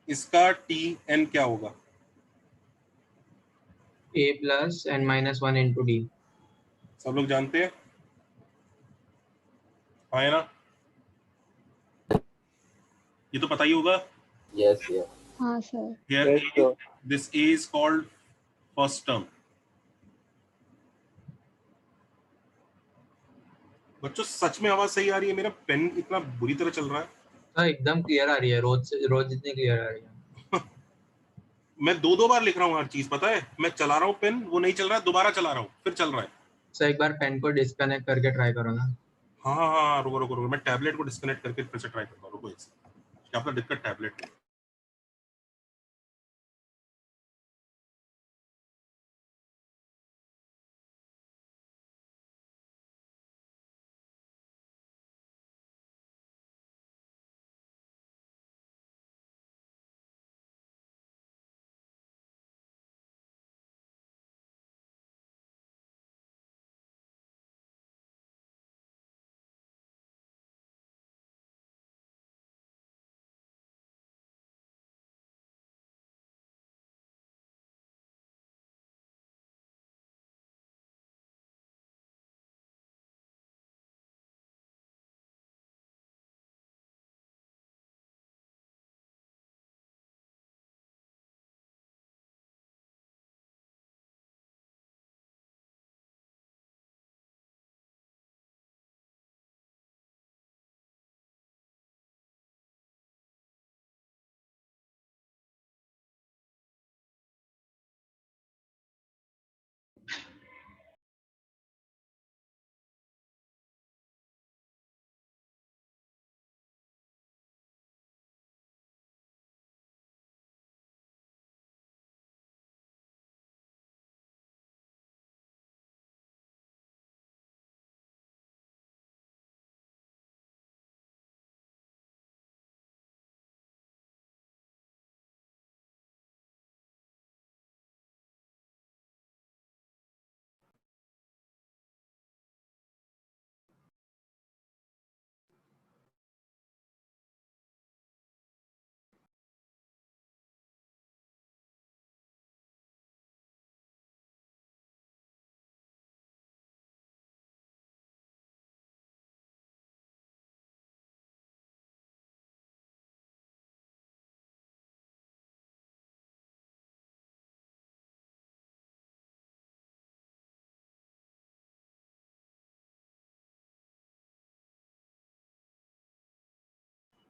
इसका TN क्या होगा? A plus n-1 into D. सब लोग जानते हैं? हाँ है ना, ये तो पता ही होगा. Yes, yes. हाँ sir. Here Yes, sir. this A is called first term. बच्चों सच में आवाज सही आ रही है? मेरा पेन इतना बुरी तरह चल रहा है. सर एकदम क्लियर आ रही है, रोज जितनी क्लियर आ रही है. मैं दो बार लिख रहा हूँ हर चीज, पता है. मैं चला रहा हूँ पेन, वो नहीं चल रहा है, दोबारा चला रहा हूँ, फिर चल रहा है. सर एक बार पेन को डिस्कनेक्ट करके ट्राई करो ना. हाँ हाँ हाँ, रुको रुको रुको, मैं टैबलेट को डिस्कनेक्ट करके फिर से ट्राई करता हूँ. रुको एक सेकंड. क्या पता दिक्कत टैबलेट में.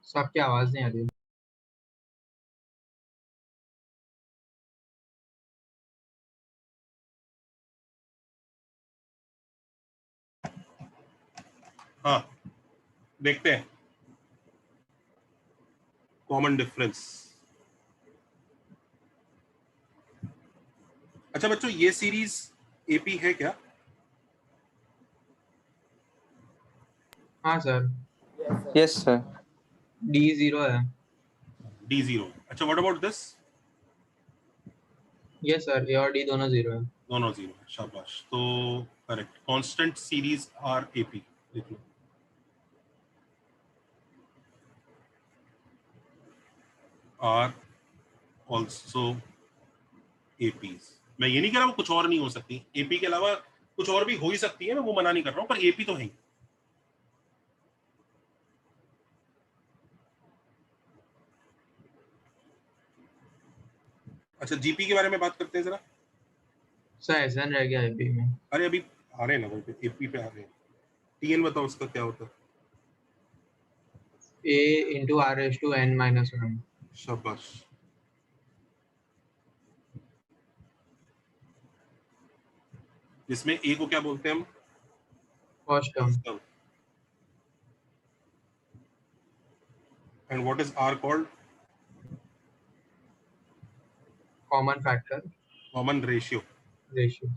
सबकी आवाज नहीं आ रही। हाँ, देखते हैं कॉमन डिफरेंस। अच्छा बच्चों, ये सीरीज एपी है क्या? हाँ सर, Yes, sir. D0 है। D0। अच्छा, what about this? Yes sir, A और D दोनों 0 है। दोनों 0 है, शाबाश। तो correct, constant series are AP. देख लो, आर ऑल्सो एपीज। मैं ये नहीं कह रहा वो कुछ और नहीं हो सकती, एपी के अलावा कुछ और भी हो ही सकती है, मैं वो मना नहीं कर रहा हूं, पर एपी तो है ही। अच्छा, जीपी के बारे में बात करते हैं जरा। सर SN रह गया AP में। अरे अभी आ रहे हैं ना भाई, एपी पे आ रहे हैं। टीएन बताओ उसका क्या होता है। A into R⁻n−1। शाबाश। जिसमें ए को क्या बोलते हैं हम? First term. And what is R called? Common factor common ratio. Ratio.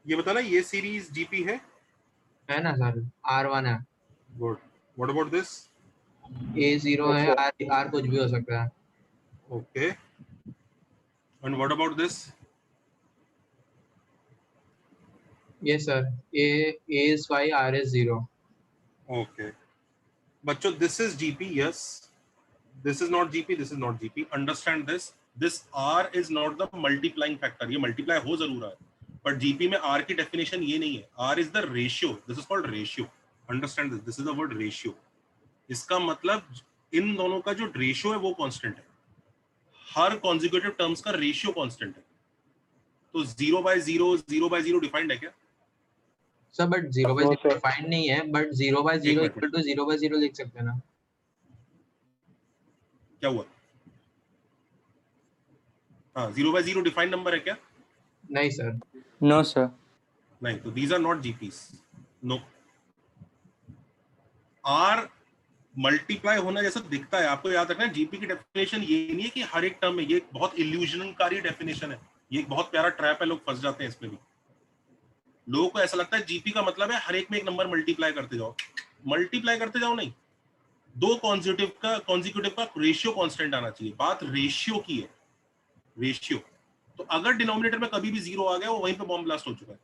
ये बताना, ये सीरीज जीपी है? है ना सर, R1 है। Good. What about this? A0 है, R कुछ भी हो सकता है। Okay. And what about this? Yes sir, A is 5, R is 0। Okay बच्चों, this is GP. Yes, this is not GP, this is not GP. Understand this. This R is not the multiplying factor. ये multiply हो जरूर रहा है, but GP में R की definition ये नहीं है। R is the ratio, this is called ratio. Understand this, this is the word ratio. इसका मतलब इन दोनों का जो रेशियो है वो कांस्टेंट है। हर कॉन्जिक्यूटिव टर्म्स का रेशियो कांस्टेंट है। तो 0/0 0/0 डिफाइंड है क्या? Sir but 0/0 No, sir. Defined नहीं है, बट 0/0 एक इक्वल टू 0/0 लिख सकते हैं ना। क्या हुआ? हाँ, 0/0 डिफाइंड नंबर है क्या? नहीं सर। No, sir. नहीं, तो these are not GPs. No. R multiply होना जैसा दिखता है, आपको याद रखना है। जीपी की डेफिनेशन ये नहीं है कि हर एक टर्म में, ये बहुत इल्यूजनकारी डेफिनेशन है। ये एक बहुत प्यारा ट्रैप है, लोग फंस जाते हैं इसमें भी। लोगों को ऐसा लगता है जीपी का मतलब है हर एक में एक नंबर मल्टीप्लाई करते जाओ। मल्टीप्लाई करते जाओ नहीं, दो कॉन्जिक्यूटिव का रेशियो कांस्टेंट आना चाहिए। बात रेशियो की है, रेशियो। तो अगर डिनोमिनेटर में कभी भी 0 आ गया, वो वहीं पे बॉम्ब ब्लास्ट हो चुका है।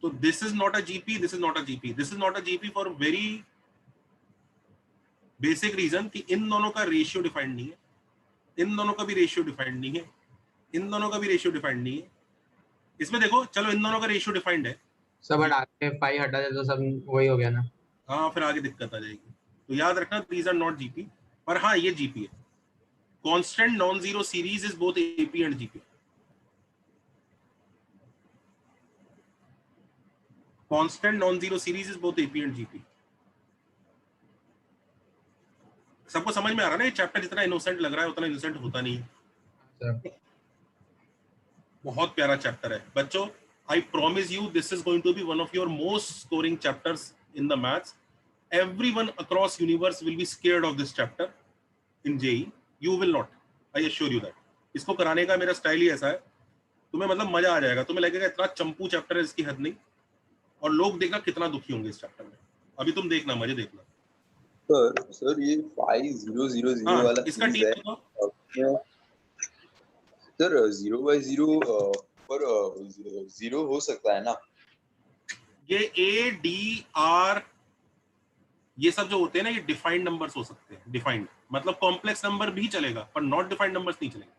तो this is not a GP, this is not a GP, this is not a GP for very basic reason कि इन दोनों का रेशियो डिफाइंड नहीं है, इन दोनों का भी रेशियो डिफाइंड नहीं है, इन दोनों का भी रेशियो डिफाइंड नहीं है। इसमें देखो, चलो इन दोनों का रेशियो डिफाइंड है। सर बट आगे 5 हटा दे तो सब वही हो गया ना। हाँ, फिर आगे दिक्कत आ जाएगी। तो याद रखना, दीज आर नॉट जीपी। पर हाँ, ये जीपी है। Constant non zero series is both AP and GP. Constant non zero series is both AP and GP. सबको समझ में आ रहा है ना? ये चैप्टर जितना इनोसेंट लग रहा है उतना इनोसेंट होता नहीं है। सर बहुत प्यारा चैप्टर है बच्चों। I promise you this is going to be one of your most scoring chapters in the maths. Everyone across universe will be scared of this chapter in JEE. You will not. I assure you that. इसको कराने का मेरा style ही ऐसा है, तुम्हें मतलब मजा आ जाएगा। तुम्हें लगेगा इतना चंपू चैप्टर है, इसकी हद नहीं। और लोग देखना कितना दुखी होंगे इस चैप्टर में। अभी तुम देखना, मजे देखना। सर ये 5000 हाँ, वाला इसका सीरीज टीम है। बताओ। सर 0/0 पर 0 हो सकता है ना? ये ए डी आर ये सब जो होते हैं ना, ये डिफाइंड नंबर्स हो सकते हैं। डिफाइंड मतलब कॉम्प्लेक्स नंबर भी चलेगा, पर नॉट डिफाइंड नंबर्स नहीं चलेगा।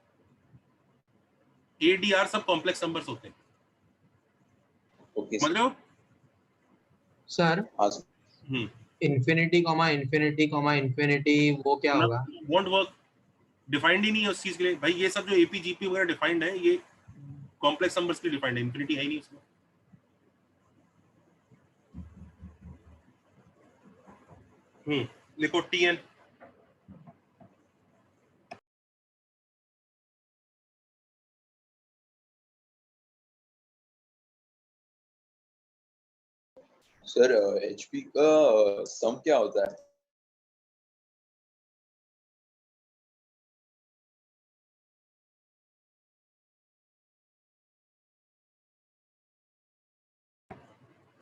ए डी आर सब कॉम्प्लेक्स नंबर्स होते हैं। ओके समझ रहे हो? सर हाँ sir. Infinity comma infinity comma infinity वो क्या होगा? Want work. डिफाइंड ही नहीं है उस चीज के लिए भाई। ये सब जो एपी जीपी वगैरह डिफाइंड है, ये कॉम्प्लेक्स नंबर्स के लिए डिफाइंड है। इन्फिनिटी है ही नहीं उसमें। लिखो TN। सर HP का सम क्या होता है?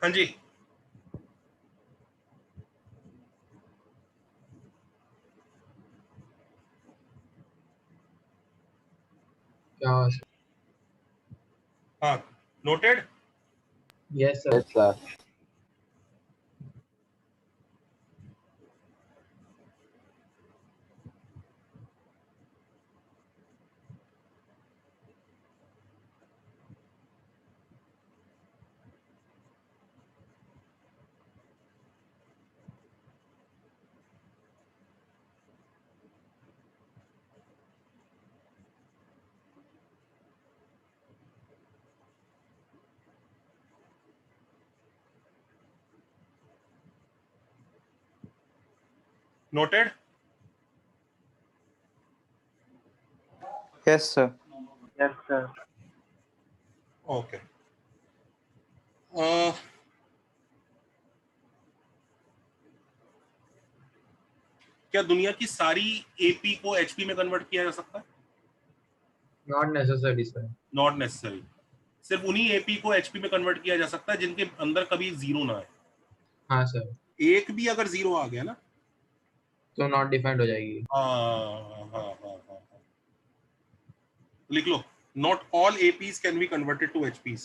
हाँ जी, क्या? हाँ, noted. Yes sir. Yes, sir. Noted. Yes, sir. Yes, sir. Okay. क्या दुनिया की सारी AP को HP में कन्वर्ट किया जा सकता है? Not necessary sir. Not necessary. सिर्फ उन्हीं AP को HP में कन्वर्ट किया जा सकता है जिनके अंदर कभी जीरो ना आए। हाँ सर, एक भी अगर जीरो आ गया ना, तो नॉट डिफाइंड हो जाएगी। हाँ, लिख लो, not all APs can be converted to HPs।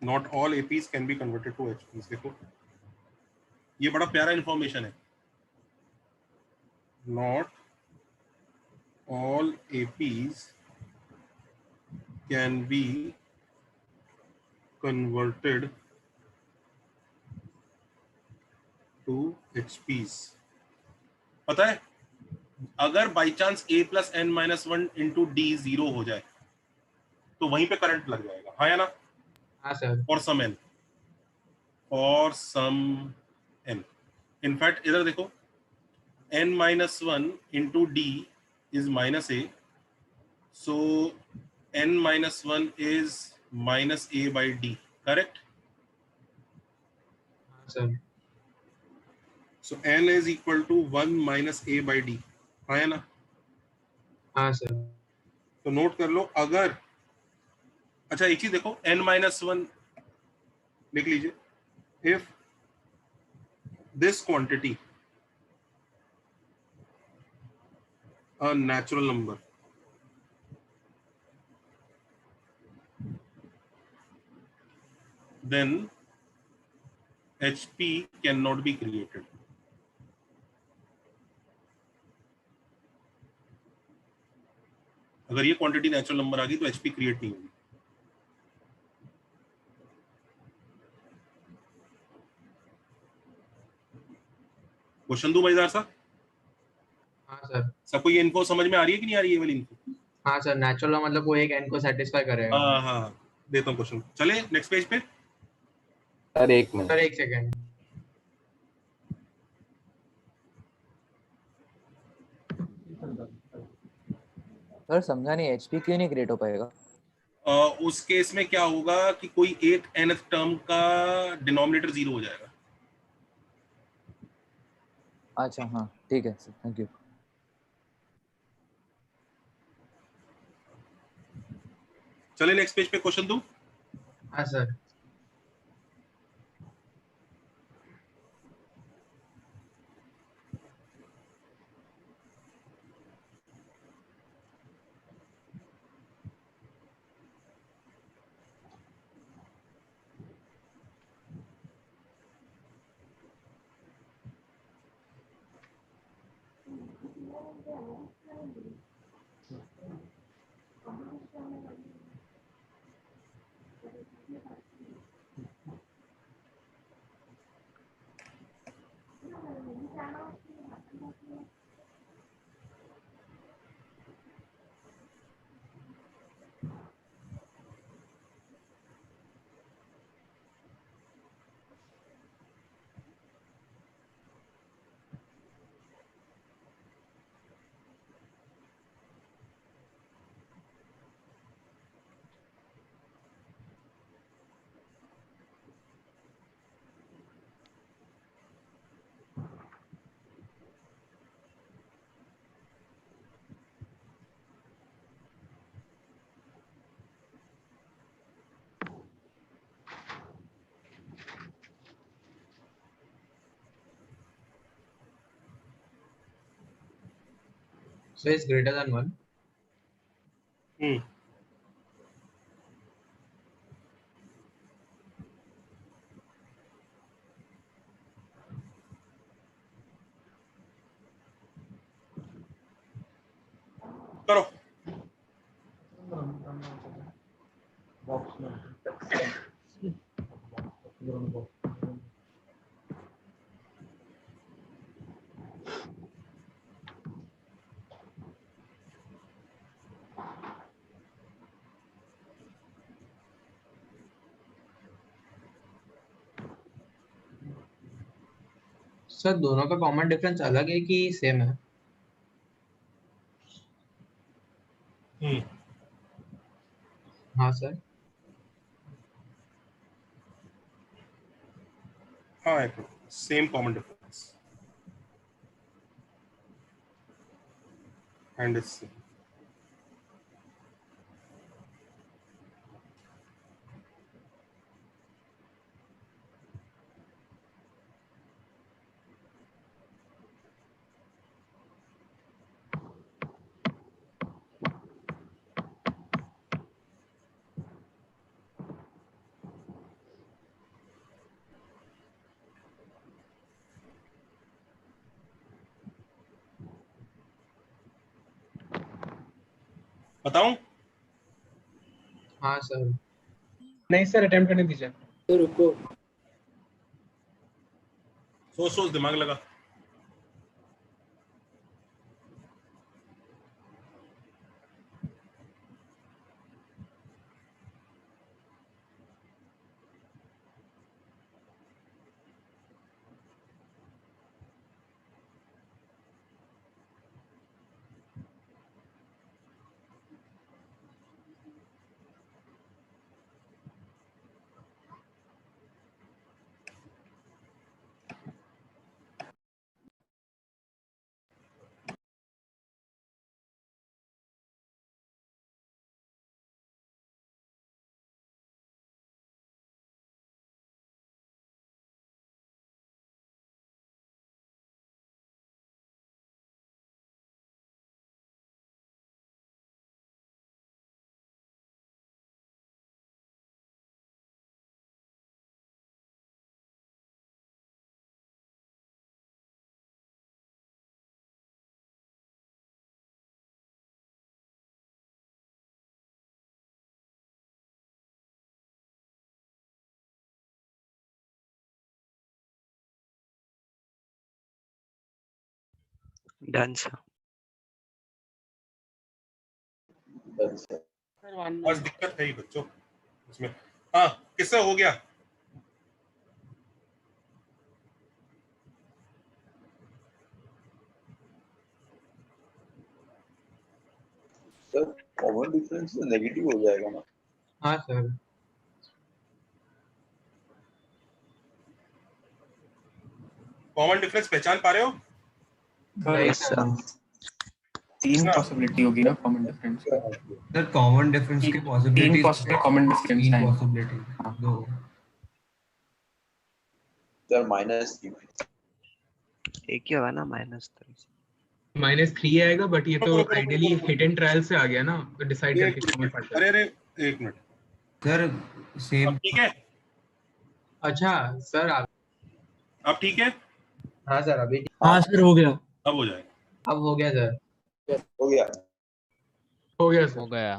Not all APs can be converted to HPs। देखो, ये बड़ा प्यारा इंफॉर्मेशन है। Not all APs can be converted to HPs। पता है, अगर by chance A+n-1 into D 0 हो जाए तो वहीं पे करंट लग जाएगा, हाँ या ना? हाँ सर। और सम n, और सम n। इनफैक्ट इधर देखो, n-1 into D is -a, so n-1 is -a by D, correct? हाँ sir. So n is equal to 1 minus a by D, हाँ या ना? हाँ सर। तो नोट कर लो, अगर, अच्छा एक चीज देखो, n-1 लिख लीजिए, if this quantity a natural number then HP cannot be created। अगर ये क्वांटिटी नेचुरल नंबर आ गई तो HP क्रिएट नहीं होगी। क्वेश्चन दो मजेदार सा। हाँ सर। सबको ये इन्फो समझ में आ रही है कि नहीं आ रही है वाली इन्फो? हाँ सर, नेचुरल मतलब वो एक एन को सेटिस्फाई करेगा। हाँ, देता हूँ क्वेश्चन। चले नेक्स्ट पेज पे। सर एक मिनट। सर एक सेकेंड। सर समझा नहीं, HP क्यों नहीं क्रिएट हो पाएगा? उस केस में क्या होगा कि कोई एक nth टर्म का डिनोमिनेटर 0 हो जाएगा। अच्छा हाँ ठीक है सर, थैंक यू। चले नेक्स्ट पेज पे क्वेश्चन दो। हाँ sir. So it's greater than 1. हम्म करो। सर दोनों का कॉमन डिफरेंस अलग है कि सेम है? हम्म हाँ सर। हाँ same common difference and it's same. बताऊं? हाँ सर। नहीं सर, अटेम्प्ट करने दीजिए। तो रुको। सोच सोच दिमाग लगा। Done sir. बस दिक्कत है ही बच्चों इसमें। हाँ किससे हो गया? सर कॉमन डिफरेंस तो नेगेटिव हो जाएगा ना? हाँ सर। कॉमन डिफरेंस पहचान पा रहे हो? नहीं सर। तीन हाँ। पॉसिबिलिटी होगी ना कॉमन डिफरेंस की। सर कॉमन डिफरेंस की तीन पॉसिबिलिटी पॉसिबल कॉमन डिफरेंस तीन हैं। पॉसिबिलिटी दो। सर -3। एक ही होगा ना -3। -3 आएगा, बट ये तो रुको, रुको, आइडियली रुको, रुको, हिट एंड ट्रायल से आ गया ना, तो डिसाइड एक करके कॉमन मिनट। फाइंड अरे अरे एक मिनट। Sir same. अब ठीक है? अच्छा सर आप। अब ठीक है? हाँ सर अभी हाँ सर हो गया। अब हो जाएगा। अब हो गया सर। हो गया। हो गया हो सर। गया।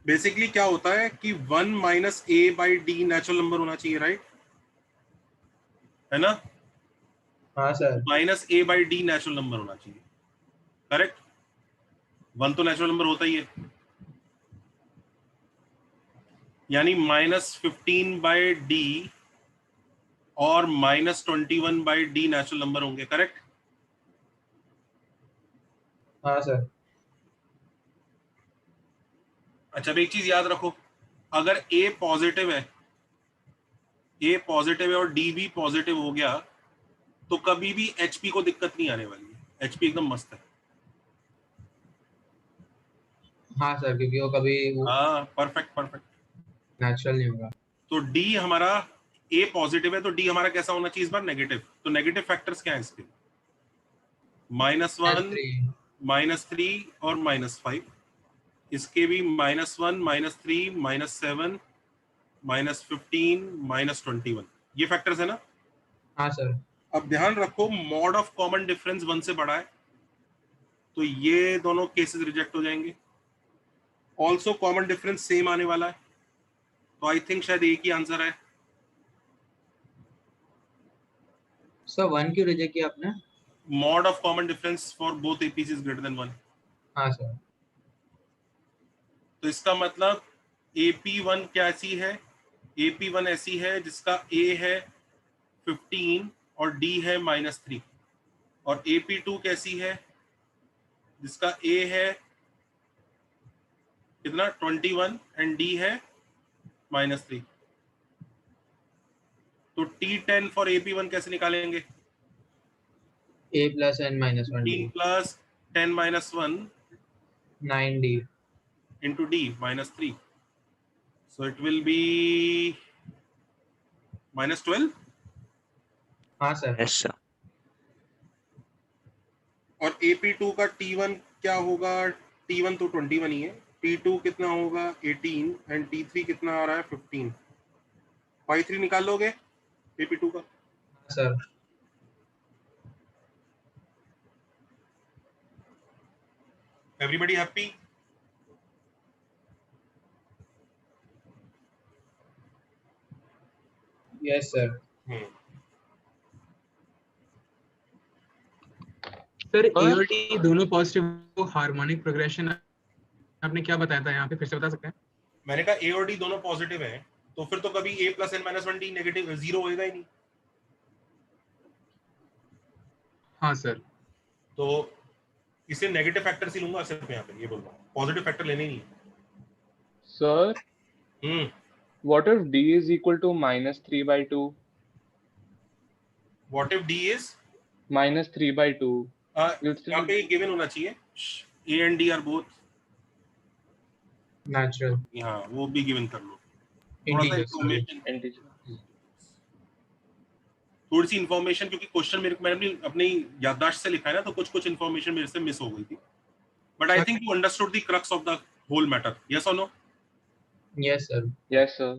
बेसिकली क्या होता है कि 1 - a/d नेचुरल नंबर होना चाहिए, राइट? है ना? हाँ सर। -a/d नेचुरल नंबर होना चाहिए, करेक्ट? 1 तो नेचुरल नंबर होता ही है, यानी -15/d और -21/d नेचुरल नंबर होंगे, करेक्ट? हाँ सर। अच्छा अब एक चीज याद रखो, अगर a पॉजिटिव है, a पॉजिटिव है और d भी पॉजिटिव हो गया तो कभी भी hp को दिक्कत नहीं आने वाली है, hp एकदम मस्त है। हाँ सर क्योंकि वो कभी हाँ परफेक्ट परफेक्ट। नेचुरल नहीं होगा। तो d हमारा a पॉजिटिव है तो d हमारा कैसा होना चाहिए इस बार? नेगेटिव। तो नेगेटिव फैक्टर्स क्या है इसके? -1, -3 -3 और -5, इसके भी -1, -3, -7, -15, -21, ये फैक्टर्स है ना। हाँ सर। अब ध्यान रखो मॉड ऑफ कॉमन डिफरेंस 1 से बड़ा है, तो ये दोनों केसेस रिजेक्ट हो जाएंगे। ऑल्सो कॉमन डिफरेंस सेम आने वाला है, तो आई थिंक शायद एक ही आंसर है। सर 1 क्यों रिजेक्ट किया आपने? Mod of common difference for both APs is greater than 1, हाँ सर। तो इसका मतलब AP1 क्या ऐसी है, AP1 ऐसी है जिसका A है 15 और D है -3, और AP2 कैसी है जिसका A है कितना 21 एंड D है -3। तो T10 फॉर AP1 कैसे निकालेंगे? A plus n minus 1 15 D plus 10 -1 9 D। into D -3, so it will be -12। हाँ सर। Yes sir. और AP2 का T1 क्या होगा? T1 तो 21 ही है, T2 कितना होगा 18 एंड T3 कितना आ रहा है 15। Y3 निकाल लोगे AP2 का? हाँ sir. Everybody happy? Yes sir. Sir A और डी दोनों पॉजिटिव, हार्मोनिक प्रोग्रेशन आपने क्या बताया था यहाँ पे, फिर से बता सकते हैं? मैंने कहा A और D दोनों पॉजिटिव हैं, तो फिर तो कभी A plus n minus 1D negative 0 होएगा ही नहीं। हाँ सर। तो इसे नेगेटिव फैक्टर से लूंगा सिर्फ, यहाँ पे ये बोल रहा हूँ, पॉजिटिव फैक्टर लेने ही नहीं है। Sir, what if D is equal to -3/2? What if D is -3/2. You'll यहाँ still पे गिवन होना चाहिए A and D are both, natural यहाँ वो भी गिवन कर लो। थोड़ा सा इंटीजर। Information, integer. थोड़ी सी इंफॉर्मेशन, क्योंकि क्वेश्चन मैंने अपनी याददाश्त से लिखा है ना, तो कुछ कुछ इंफॉर्मेशन मेरे से मिस हो गई थी, but I think you understood the crux of the whole matter. Yes और no? Yes sir. Yes, sir.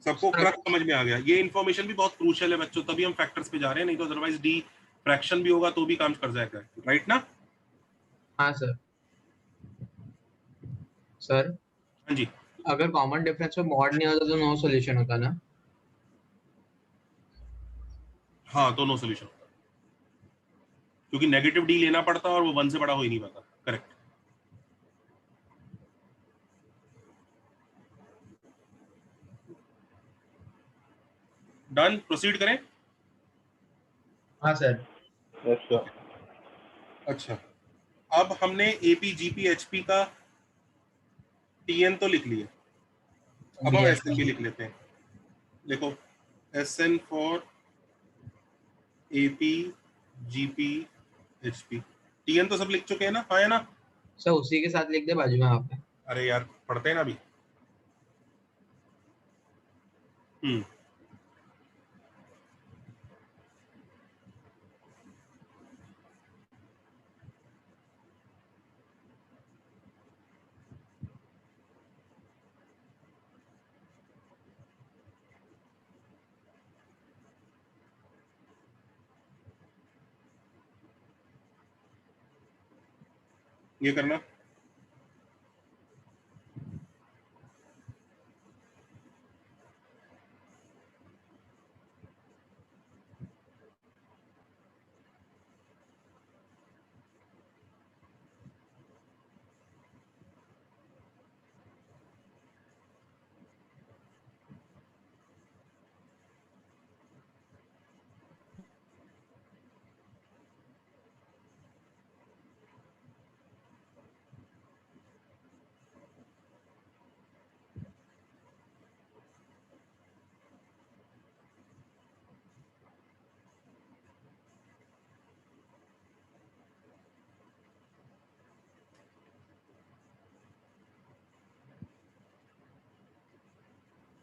सबको क्रक्स समझ में आ गया? ये इंफॉर्मेशन भी बहुत क्रूशियल है बच्चों, तभी हम फैक्टर्स पे जा रहे हैं, नहीं तो अदरवाइज डी फ्रैक्शन भी होगा तो भी काम कर जाएगा, राइट ना? हाँ सर। सर हाँ जी। अगर कॉमन डिफरेंस में मॉड नहीं होता तो नो सॉल्यूशन होता ना? हाँ, दोनों सोल्यूशन होता है, क्योंकि नेगेटिव डी लेना पड़ता और वो 1 से बड़ा हो ही नहीं पाता। करेक्ट। डन, प्रोसीड करें। हाँ सर। Yes, sir. अच्छा, अब हमने एपी जीपी एचपी का टीएन तो लिख लिया, अब हम Yes, एसएन भी लिख लेते हैं। देखो SN for AP GP HP, TN तो सब लिख चुके हैं ना? हाँ है ना? सर उसी के साथ लिख दे बाजू में यहाँ पे। अरे यार पढ़ते हैं ना अभी। ये करना,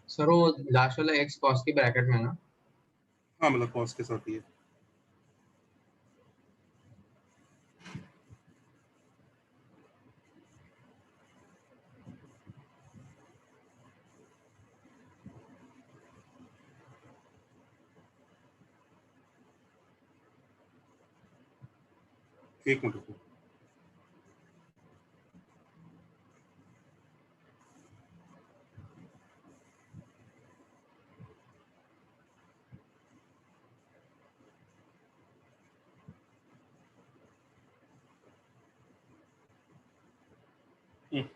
सर वो लास्ट वाला एक्स कॉस के ब्रैकेट में ना? हाँ मतलब कॉस के साथ ही है। एक मिनट रुको।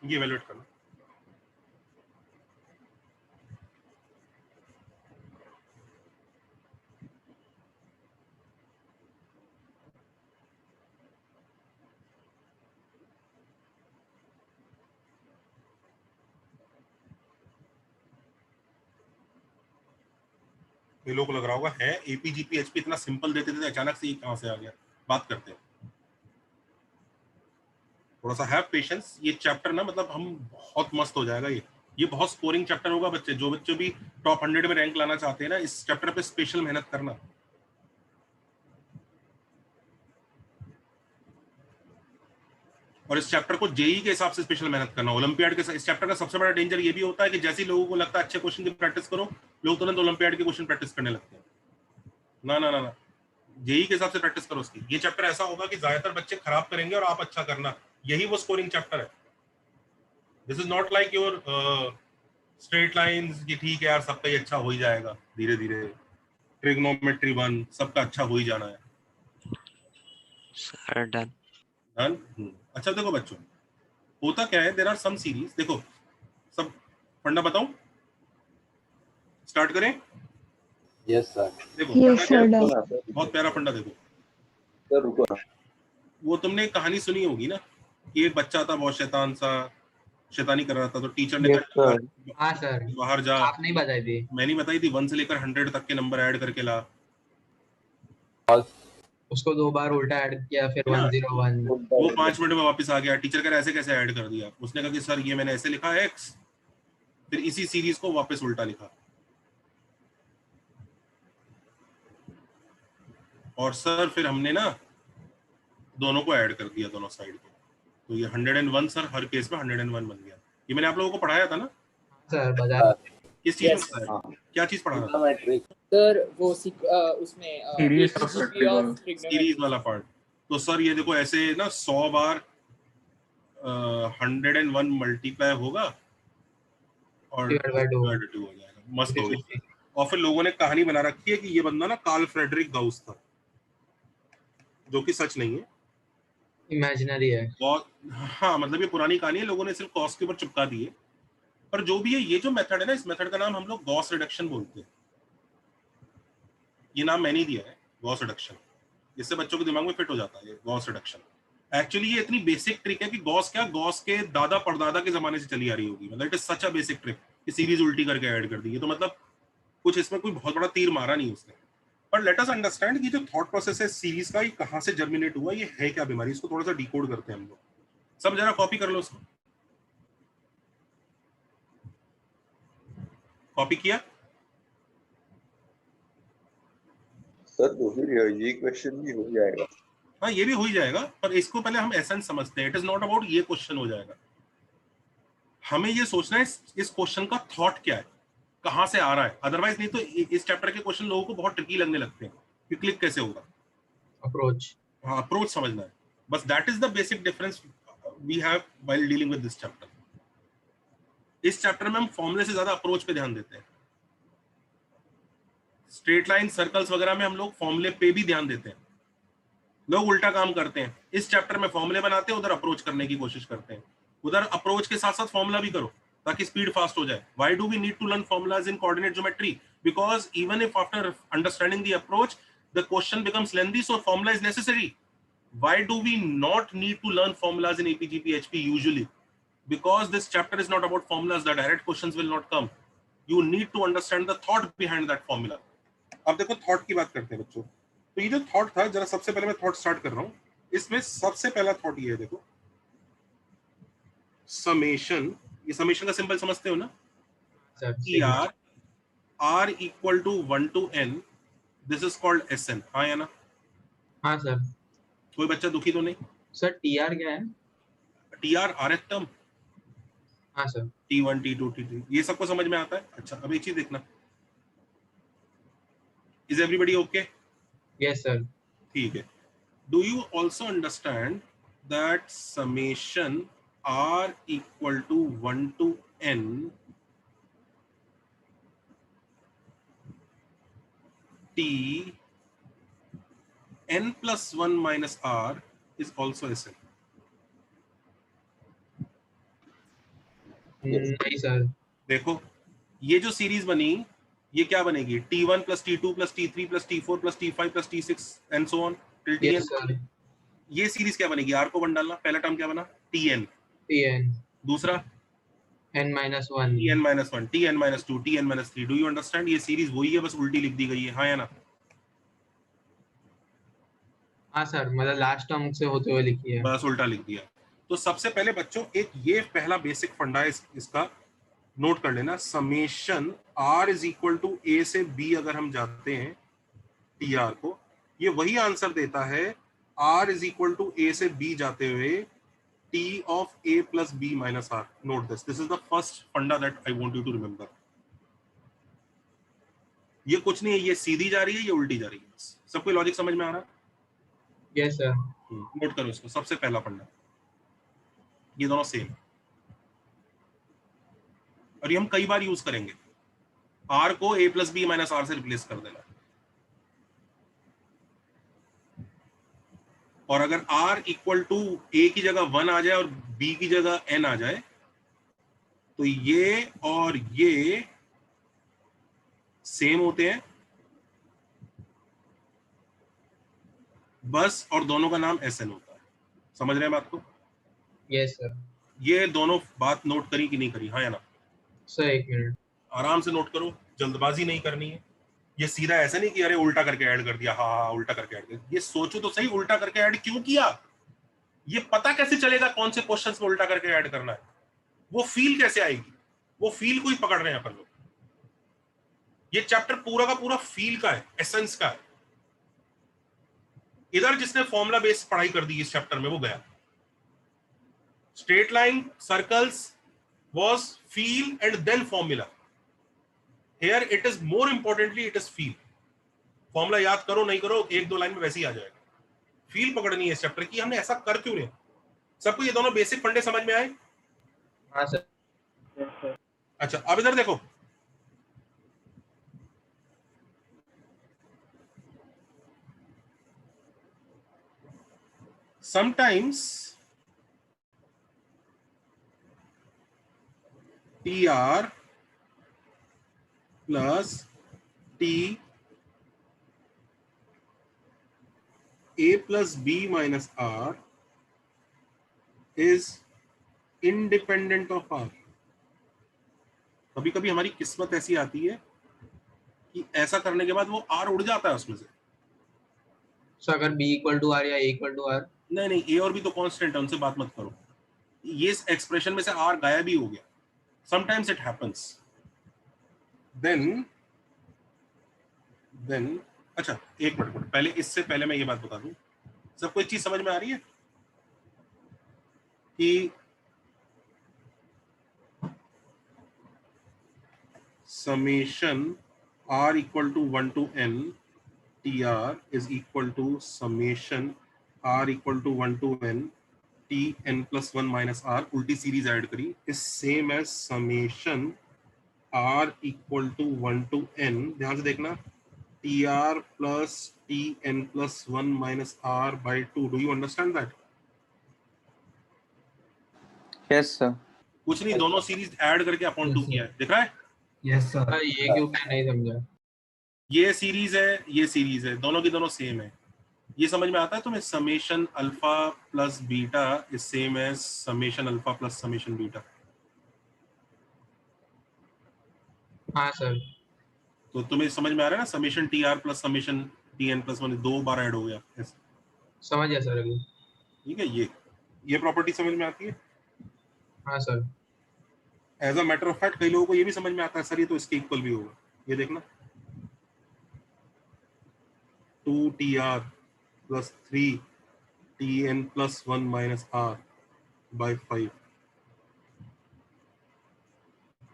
ये वैल्यूएट करना। ये लोग लग रहा होगा है एपीजीपी एचपी इतना सिंपल देते थे, अचानक से ये कहां से आ गया। बात करते हैं, थोड़ा सा हैव पेशेंस। ये चैप्टर ना मतलब हम बहुत मस्त हो जाएगा। ये बहुत स्कोरिंग चैप्टर होगा। बच्चे जो बच्चे भी टॉप 100 में रैंक लाना चाहते हैं ना, इस चैप्टर पे स्पेशल मेहनत करना। और इस चैप्टर को जेई के हिसाब से स्पेशल मेहनत करना। ओलंपियाड के इस चैप्टर का सबसे बड़ा डेंजर ये भी होता है कि जैसे लोगों को लगता है अच्छे क्वेश्चन की प्रैक्टिस करो, लोग तुरंत ओलंपियाड के क्वेश्चन प्रैक्टिस करने लगते हैं। ना ना ना ना, जेई के हिसाब से प्रैक्टिस करो उसकी। ये चैप्टर ऐसा होगा कि ज्यादातर बच्चे खराब करेंगे और आप अच्छा करना, यही वो स्कोरिंग चैप्टर है। This is not like your straight lines कि ठीक है यार सबका ही अच्छा हो ही जाएगा, धीरे धीरे ट्रिग्नोमेट्री 1 सबका अच्छा हो ही जाना है। Sir done. डन। अच्छा देखो बच्चों, होता क्या है, देयर आर सम सीरीज। देखो सब फंडा बताऊं, स्टार्ट करें? Yes sir. देखो Yes, sir, फंडा done. क्या है? बहुत प्यारा फंडा। देखो सर रुको ना, वो तुमने एक कहानी सुनी होगी ना कि एक बच्चा था बहुत शैतान सा, शैतानी कर रहा था, तो टीचर ने Yes, कहा sir. हाँ सर, बाहर जा। आप नहीं बताई थी। मैं नहीं बताई थी, 1 से लेकर 100 तक के नंबर ऐड करके ला। उसको 2 बार उल्टा ऐड किया, फिर हाँ। 101। वो 5 मिनट में वापस आ गया। टीचर कह रहा ऐसे कैसे ऐड कर दिया? उसने कहा कि सर ये मैंने ऐसे लिखा x, फिर इसी सीरीज को वापस उल्टा लिखा। और सर फिर हमने ना दोनों को ऐड कर दिया, दोनों साइड को, तो ये 101 सर हर केस में 101 बन गया। ये मैंने आप लोगों को पढ़ाया था ना? सर बता। किस चीज में Yes. पढ़ाया? हाँ। क्या चीज पढ़ाना था? ट्रिग्नोमेट्री। सर वो उसमें Series of APGP of series trigonometry. वाला पार्ट। तो सर ये देखो ऐसे ना 100 बार 101 मल्टीप्लाई होगा और Divided by 2. divided by 2 हो जाएगा। मस्त हो गया। और फिर लोगों ने कहानी बना रखी है कि ये बंदा ना कार्ल फ्रेडरिक गाउस था, जो कि सच नहीं है, इमेजिनरी है। हाँ मतलब ये पुरानी कहानी है, लोगों ने सिर्फ कॉस के ऊपर चिपका दी है। पर जो भी है, ये जो मेथड है ना, इस मेथड का नाम हम लोग गॉस रिडक्शन बोलते हैं। ये नाम मैंने ही दिया है, गॉस रिडक्शन। इससे बच्चों के दिमाग में फिट हो जाता है गॉस रिडक्शन। एक्चुअली ये इतनी बेसिक ट्रिक है कि गॉस क्या, गॉस के दादा परदादा के जमाने से चली आ रही होगी। मतलब it is such a basic trick कि सीरीज उल्टी करके ऐड कर दी है। तो मतलब कुछ इसमें कोई बहुत बड़ा तीर मारा नहीं उसने। पर लेट अस अंडरस्टैंड कि जो थॉट प्रोसेस है सीरीज का, ये कहां से जर्मिनेट हुआ, ये है क्या बीमारी, इसको थोड़ा सा डिकोड करते हैं हम लोग। सब जरा कॉपी कर लो उसको। कॉपी किया? सर तो फिर ये क्वेश्चन भी हो जाएगा। हाँ ये भी हो ही जाएगा, पर इसको पहले हम एसेंस समझते हैं। इट इज नॉट अबाउट ये क्वेश्चन हो जाएगा। हमें ये सोचना है इस क्वेश्चन का थॉट क्या है, कहां से आ रहा है। अदरवाइज नहीं तो इस चैप्टर के क्वेश्चन लोगों को बहुत ट्रिकी लगने लगते हैं कि क्लिक कैसे होगा। अप्रोच। हाँ अप्रोच समझना है बस। That is the basic difference we have while dealing with this chapter. इस चैप्टर में हम फॉर्मूले से ज्यादा अप्रोच पे ध्यान देते हैं। स्ट्रेट लाइन सर्कल्स वगैरह में हम लोग फॉर्मूले पे भी ध्यान देते हैं। लोग उल्टा काम करते हैं, इस चैप्टर में फॉर्मूले बनाते हैं, उधर अप्रोच करने की कोशिश करते हैं। उधर अप्रोच के साथ साथ फॉर्मूला भी करो ताकि स्पीड फास्ट हो जाए। Why do we need to learn formulas in coordinate geometry? Because even if after understanding the approach the question becomes lengthy, so formula is necessary. Why do we not need to learn formulas in APGP HP usually? Because this chapter is not about formulas. The direct questions will not come. You need to understand the thought behind that formula. अब देखो thought की बात करते हैं बच्चों। तो ये जो थॉट था, जरा सबसे पहले मैं थॉट स्टार्ट कर रहा हूँ। इसमें सबसे पहला थॉट ये है, देखो समेशन। ये समेशन का सिंबल समझते हो ना? ER R equal to 1 to n. This is called SN. हाँ या ना? हाँ सर। कोई बच्चा दुखी तो नहीं? सर TR क्या है? TR RF term. हाँ सर। T1 T2 T3 ये सबको समझ में आता है। अच्छा अब एक चीज देखना, is everybody okay? Yes sir. ठीक है। Do you also understand that summation r equal to 1 to n t n plus 1 minus r is also Sn? नहीं सर. देखो ये जो सीरीज बनी ये क्या बनेगी, t1 plus t2 plus t3 plus t4 plus t5 plus t6 and so on till tn. Yes sir. ये series क्या बनेगी, r को 1 डालना, पहला टर्म क्या बना tn, Tn. दूसरा n minus 1. tn minus 1, tn minus 2, tn minus 3. Do you understand? ये सीरीज वही है, बस उल्टी लिख दी गई है, हाँ या ना? हाँ सर, मतलब लास्ट टर्म से होते हुए लिखी है. बस उल्टा लिख दिया. तो सबसे पहले बच्चों एक ये पहला बेसिक फंडा है इसका नोट कर लेना. Summation r is equal to a से b अगर हम जाते हैं tr को, ये वही आंसर देता है r is equal to a से b जाते हुए t of a plus b minus r. Note this is the first funda that I want you to remember. ये कुछ नहीं है, ये सीधी जा रही है, ये उल्टी जा रही है. सबको लॉजिक समझ में आ रहा है? Yes sir. नोट करो इसको, सबसे पहला फंडा. ये दोनों सेम और ये हम कई बार यूज करेंगे. r को a plus B minus R से रिप्लेस कर देना, और अगर r इक्वल टू a की जगह 1 आ जाए और b की जगह n आ जाए तो ये और ये सेम होते हैं बस, और दोनों का नाम Sn होता है. समझ रहे हैं बात को? Yes sir. ये दोनों बात नोट करी कि नहीं करी, हाँ या ना? सर एक मिनट, आराम से नोट करो, जल्दबाजी नहीं करनी है. ये सीधा ऐसा नहीं कि अरे उल्टा करके ऐड कर दिया, हाँ उल्टा करके ऐड कर दिया. ये सोचो तो सही, उल्टा करके ऐड क्यों किया? ये पता कैसे चलेगा कौन से क्वेश्चंस में उल्टा करके ऐड करना है? वो फील कैसे आएगी? वो फील को ही पकड़ रहे हैं अपन लोग. ये चैप्टर पूरा का पूरा फील का है, एसेंस का है. इधर जिसने फॉर्मूला बेस्ड पढ़ाई कर दी इस चैप्टर में वो गया. Straight line, circles was feel and then formula. Here it is more importantly it is feel. Formula याद करो नहीं करो, एक दो लाइन में वैसे ही आ जाएगा. फील पकड़नी है इस चैप्टर की, हमने ऐसा कर क्यों रहे. सबको ये दोनों बेसिक फंडे समझ में आए? हाँ सर. अच्छा अब इधर देखो, sometimes tr plus t a plus b minus r is independent of r. कभी कभी हमारी किस्मत ऐसी आती है कि ऐसा करने के बाद वो r उड़ जाता है उसमें से. सो अगर b इक्वल टू r या a इक्वल टू r. नहीं, a और b तो कांस्टेंट है, उनसे बात मत करो. ये एक्सप्रेशन में से r गायब ही हो गया. Sometimes it happens. Then अच्छा एक मिनट पहले, इससे पहले मैं ये बात बता दूं, सबको एक चीज समझ में आ रही है कि summation r equal to 1 to n tr is equal to summation r equal to 1 to n t n plus 1 minus r, उल्टी सीरीज ऐड करी, is same as summation r equal to 1 to n, ध्यान से देखना, tr plus tn plus 1 minus r by 2. Do you understand that? Yes sir. कुछ नहीं, दोनों series add करके upon 2 किया है, दिख रहा है? Yes sir. सर ये क्यों मैं नहीं समझा. ये सीरीज है, ये सीरीज है, दोनों की दोनों सेम है. ये समझ में आता है तुम्हें? Summation alpha plus beta is same as summation alpha plus summation beta. हाँ सर. तो तुम्हें समझ में आ रहा है ना, summation T R plus summation T N plus 1 दो बार ऐड हो गया. समझ गया सर अभी. ठीक है, ये प्रॉपर्टी समझ में आती है. हाँ sir. As a matter of fact कई लोगों को ये भी समझ में आता है, सर ये तो इसके इक्वल भी होगा. ये देखना, 2tr plus 3tn plus 1 minus r by 5.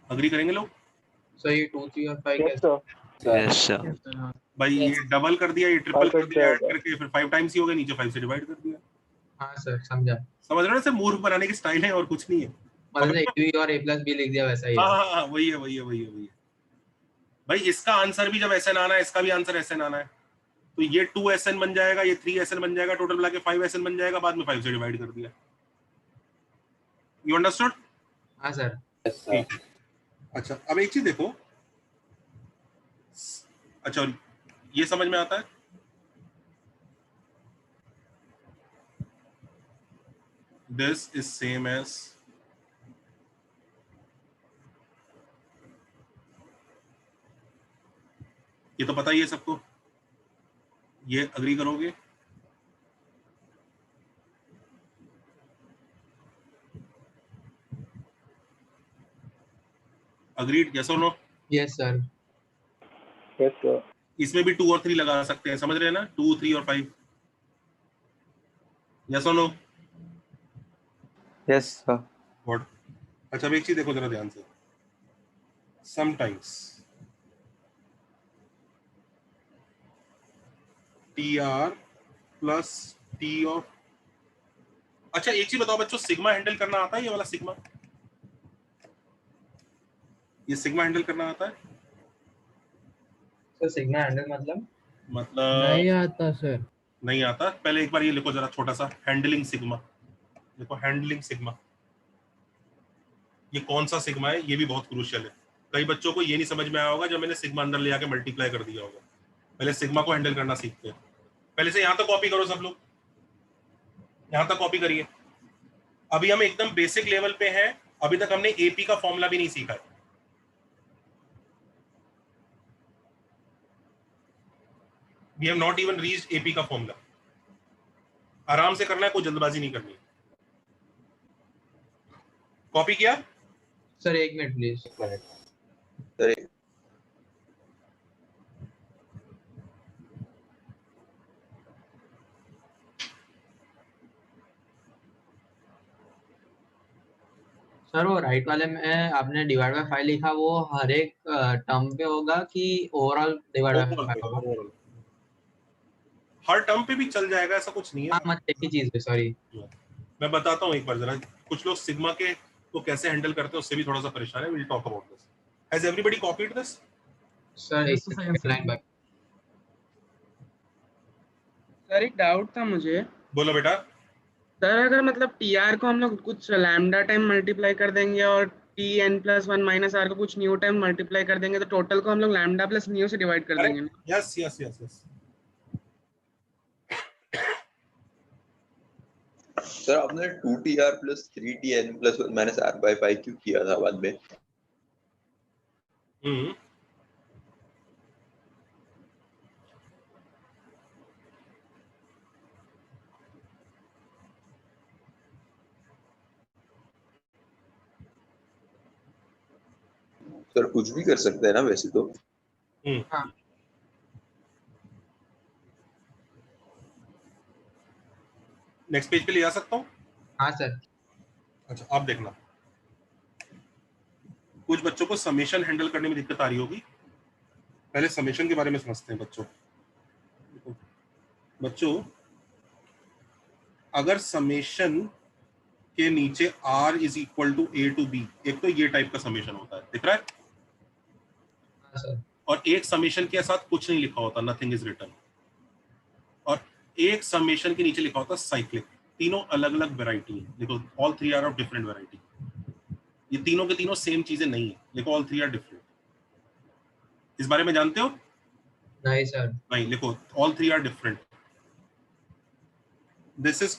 Agree करेंगे लोग? सर ये 2 3 और 5 Yes, कैसे. sir. Yes, sir. भाई ये Yes. डबल कर दिया, ये ट्रिपल कर Perfect दिया, ऐड जाएगा। करके फिर 5 टाइम्स ही हो गया, नीचे 5 से डिवाइड कर दिया। हाँ सर समझा, समझ रहे हो ना, सिर्फ मूर्ख बनाने की स्टाइल है और कुछ नहीं है। मतलब ए बी और ए प्लस बी लिख दिया वैसा ही हाँ है। हाँ हाँ, वही है वही है वही है वही है भाई। इसका आंसर भी जब SN आना है, इसका भी आंसर SN आना है, तो ये 2SN बन जाएगा, ये 3SN बन जाएगा, टोटल मिला के 5SN बन जाएगा, बाद में 5 से डिवाइड कर दिया। You understood? हाँ सर। Yes, sir. ठीक है। अच्छा अब एक चीज देखो, अच्छा ये समझ में आता है, दिस इज सेम एज ये तो पता ही है सबको, ये अग्री करोगे? अग्रीड, यस और no? Yes sir. Yes, sir. इसमें भी 2 और 3 लगा सकते हैं, समझ रहे हैं ना, 2, 3 और 5, यस और नो? Yes sir. व्हाट? अच्छा अब एक चीज देखो जरा ध्यान से, sometimes TR plus T of, अच्छा एक चीज बताओ बच्चों, सिग्मा हैंडल करना आता है? ये वाला सिग्मा, ये सिग्मा हैंडल करना आता है? सर सिग्मा हैंडल मतलब मतलब आता सर। नहीं आता? पहले एक बार ये लिखो जरा छोटा सा, हैंडलिंग सिग्मा। देखो हैंडलिंग सिग्मा, ये कौन सा सिग्मा है, ये भी बहुत क्रूशियल है। कई बच्चों को ये नहीं समझ में आया होगा जब मैंने सिग्मा अंदर ले आके मल्टीप्लाई कर दिया होगा। पहले सिग्मा को हैंडल करना सीखते हैं। पहले से यहां तक कॉपी करो सब लोग, यहां तक कॉपी करिए। अभी हम एकदम बेसिक लेवल पे हैं, अभी तक हमने एपी का फॉर्मूला भी नहीं सीखा है। We have not even reached AP का फॉर्मूला। आराम से करना है, कोई जल्दबाजी नहीं करनी। कॉपी किया? सर एक मिनट प्लीज। सर सर वो राइट वाले में आपने डिवाइड बाय 5 लिखा, वो हर एक टर्म पे होगा कि ओवरऑल डिवाइड बाय 5 होगा? ओवरऑल हर टर्म पे भी चल जाएगा, ऐसा कुछ नहीं हाँ है। मतलब एक ही चीज है, सॉरी। मैं बताता हूँ एक बार जरा, कुछ लोग सिग्मा के को कैसे हैंडल करते हैं उससे भी थोड़ा सा परेशान है। Will talk about this. Has everybody copied this? Sir एक सेकंड, लाइन बाय। सर एक डाउट था मुझे। बोलो बेटा। सर अगर मतलब TR को हम लोग कुछ लैम्डा टाइम मल्टीप्लाई कर देंगे और TN+1 माइनस R को कुछ न्यू टाइम मल्टीप्लाई कर देंगे, तो टोटल को हम लोग लैम्डा प्लस न्यू से डिवाइड कर देंगे ना? Yes yes yes yes. Sir आपने 2TR plus 3TN plus minus R by 5 क्यों किया था बाद में? सर कुछ भी कर सकते हैं ना वैसे तो। हाँ नेक्स्ट पेज पे ले जा सकता हूँ? हाँ सर। अच्छा आप देखना, कुछ बच्चों को समेशन हैंडल करने में दिक्कत आ रही होगी। पहले समेशन के बारे में समझते हैं बच्चों। बच्चों अगर समेशन के नीचे R is equal to A to B, एक तो ये टाइप का समेशन होता है, दिख रहा है? हाँ सर। और एक समेशन के साथ कुछ नहीं लिखा होता, नथिंग इज रिटन। और एक समेशन के नीचे लिखा होता साइक्लिक। तीनों अलग अलग वैरायटी है, देखो all three are of different variety. ये तीनों के तीनों सेम चीजें नहीं है, लिखो ऑल थ्री आर डिफरेंट। इस बारे में जानते हो? नहीं सर। नहीं, लिखो all three are different. This is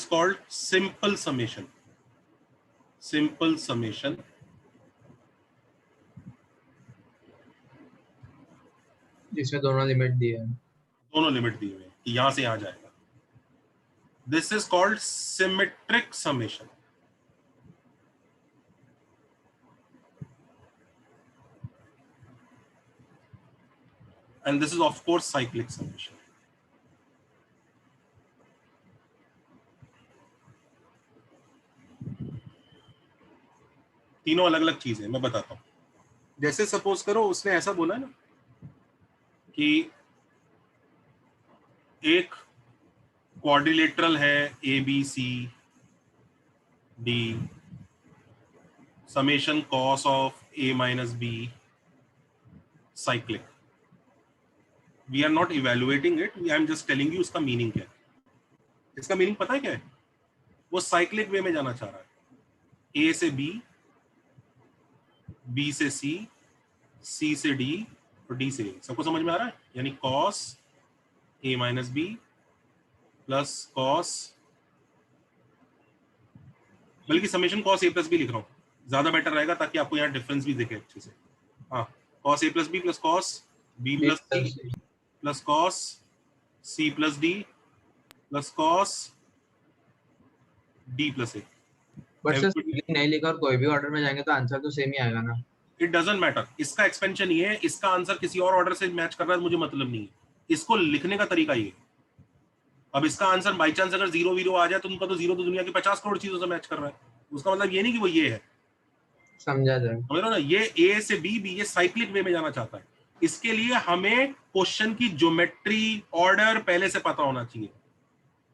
called simple summation. Simple summation इसमें दोनों लिमिट दिए हैं। दोनों लिमिट दिए हुए हैं कि यहां से यहां जाएगा। This is called symmetric summation. and this is of course cyclic summation. तीनों अलग अलग चीजें मैं बताता हूं। जैसे सपोज करो उसने ऐसा बोला ना कि एक क्वाड्रिलेटरल है A B C D summation cos of A minus B cyclic. We are not evaluating it, I am just telling you उसका मीनिंग क्या है. इसका मीनिंग पता है क्या है? वो साइक्लिक वे में जाना चाह रहा है, ए से बी, बी से सी, सी से डी और डी से ए. सबको समझ में आ रहा है? यानी cos A minus B plus cos, बल्कि summation cos A plus B लिख रहा हूं, ज्यादा बेटर रहेगा ताकि आपको यहाँ डिफरेंस भी दिखे अच्छे से. हाँ, cos A plus B plus cos B plus C plus cos C plus D plus cos D plus A. But sir नहीं लिखा और कोई भी ऑर्डर में जाएंगे तो आंसर तो सेम ही आएगा ना. It doesn't matter. इसका एक्सपेंशन ये है, इसका आंसर किसी और ऑर्डर से मैच कर रहा है मुझे मतलब नहीं है, इसको लिखने का तरीका ये. अब इसका आंसर बाई चांस अगर 0 आ जाए तो उनका तो 0 तो दुनिया की 50 करोड़ चीजों से मैच कर रहा है. उसका मतलब ये नहीं कि वो ये है. समझा जाए. समझ रहे हो ना? ये ए से बी, बी ये साइक्लिक वे में जाना चाहता है. इसके लिए हमें क्वेश्चन की ज्योमेट्री ऑर्डर पहले से पता होना चाहिए.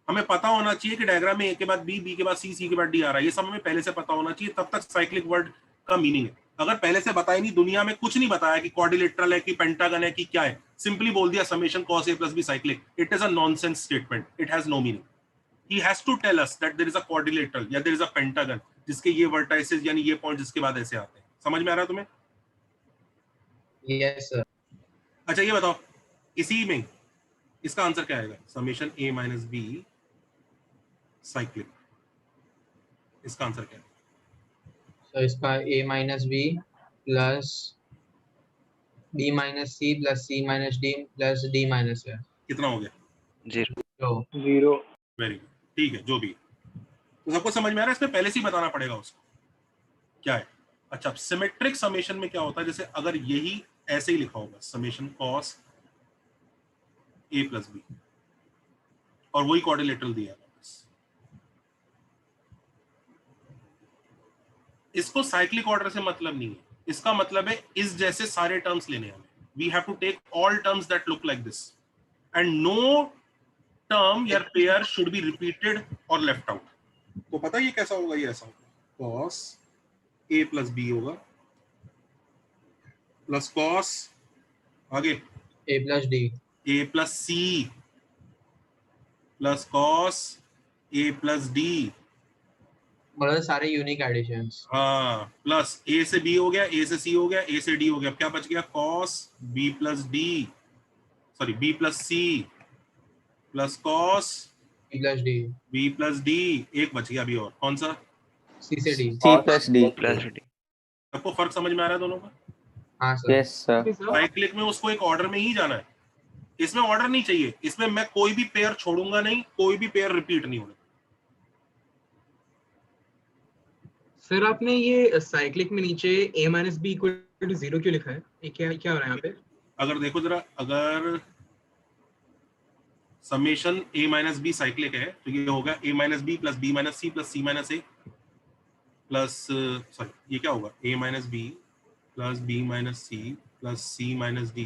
हमें पता होना चाहिए कि डायग्राम में ए के बाद बी, बी के बाद सी, सी के बाद डी आ रहा है. ये सब हमें पहले से पता होना चाहिए, तब तक साइक्लिक वर्ड का मीनिंग है. अगर पहले से बताया नहीं, दुनिया में कुछ नहीं बताया कि क्वाड्रिलेटरल है कि पेंटागन है कि क्या है, सिंपली बोल दिया summation cos A plus B cyclic, it is a nonsense statement. It has no meaning. He has to tell us that there is a quadrilateral या देयर इज अ पेंटागन जिसके ये vertices यानी ये point जिसके बाद ऐसे आते हैं. समझ में आ रहा है तुम्हें? Yes sir. अच्छा ये बताओ, इसी में इसका आंसर क्या आएगा? Summation A minus B cyclic. इसका आंसर क्या है? तो इसका a minus B plus b minus C plus c minus D plus d minus है. कितना हो गया? 0. तो 0. Very good. ठीक है, जो भी तो सबको समझ में आ रहा है. इसमें पहले से ही बताना पड़ेगा उसको क्या है. अच्छा, सिमेट्रिक समेशन में क्या होता है? जैसे अगर यही ऐसे ही लिखा होगा summation cos A plus B और वही क्वाड्रिलेटरल दिया है, इसको साइक्लिक ऑर्डर से मतलब नहीं है. इसका मतलब है इस जैसे सारे टर्म्स लेने हैं. We have to take all terms that look like this and no term या पेयर शुड बी रिपीटेड और लेफ्ट आउट. तो पता है ये कैसा होगा? ये ऐसा होगा, cos a प्लस बी होगा प्लस cos आगे a plus D a plus C plus cos a plus D. मतलब सारे यूनिक एडिशंस. हाँ, प्लस a से b हो गया, a से c हो गया, a से d हो गया. क्या बच गया? cos b plus d, sorry b plus c plus cos b plus D b plus d. एक बच गया अभी और, कौन सा? c से d. C plus D. Plus D. सबको फर्क समझ में आ रहा है दोनों का? हाँ सर. Yes sir. साइक्लिक में उसको एक ऑर्डर में ही जाना है. इसमें ऑर्डर नहीं चाहिए. इसमें मैं कोई भी पेयर छोड़ूंगा नहीं, कोई भी पेयर रिपीट नहीं होगा. सर आपने ये साइक्लिक में नीचे a minus B equal to 0 क्यों लिखा है? ये क्या क्या हो रहा है यहाँ पे? अगर देखो जरा, अगर summation a minus B cyclic है तो ये होगा a minus B plus B minus C plus C minus A plus, sorry ये क्या होगा? a minus B plus B minus C plus C minus D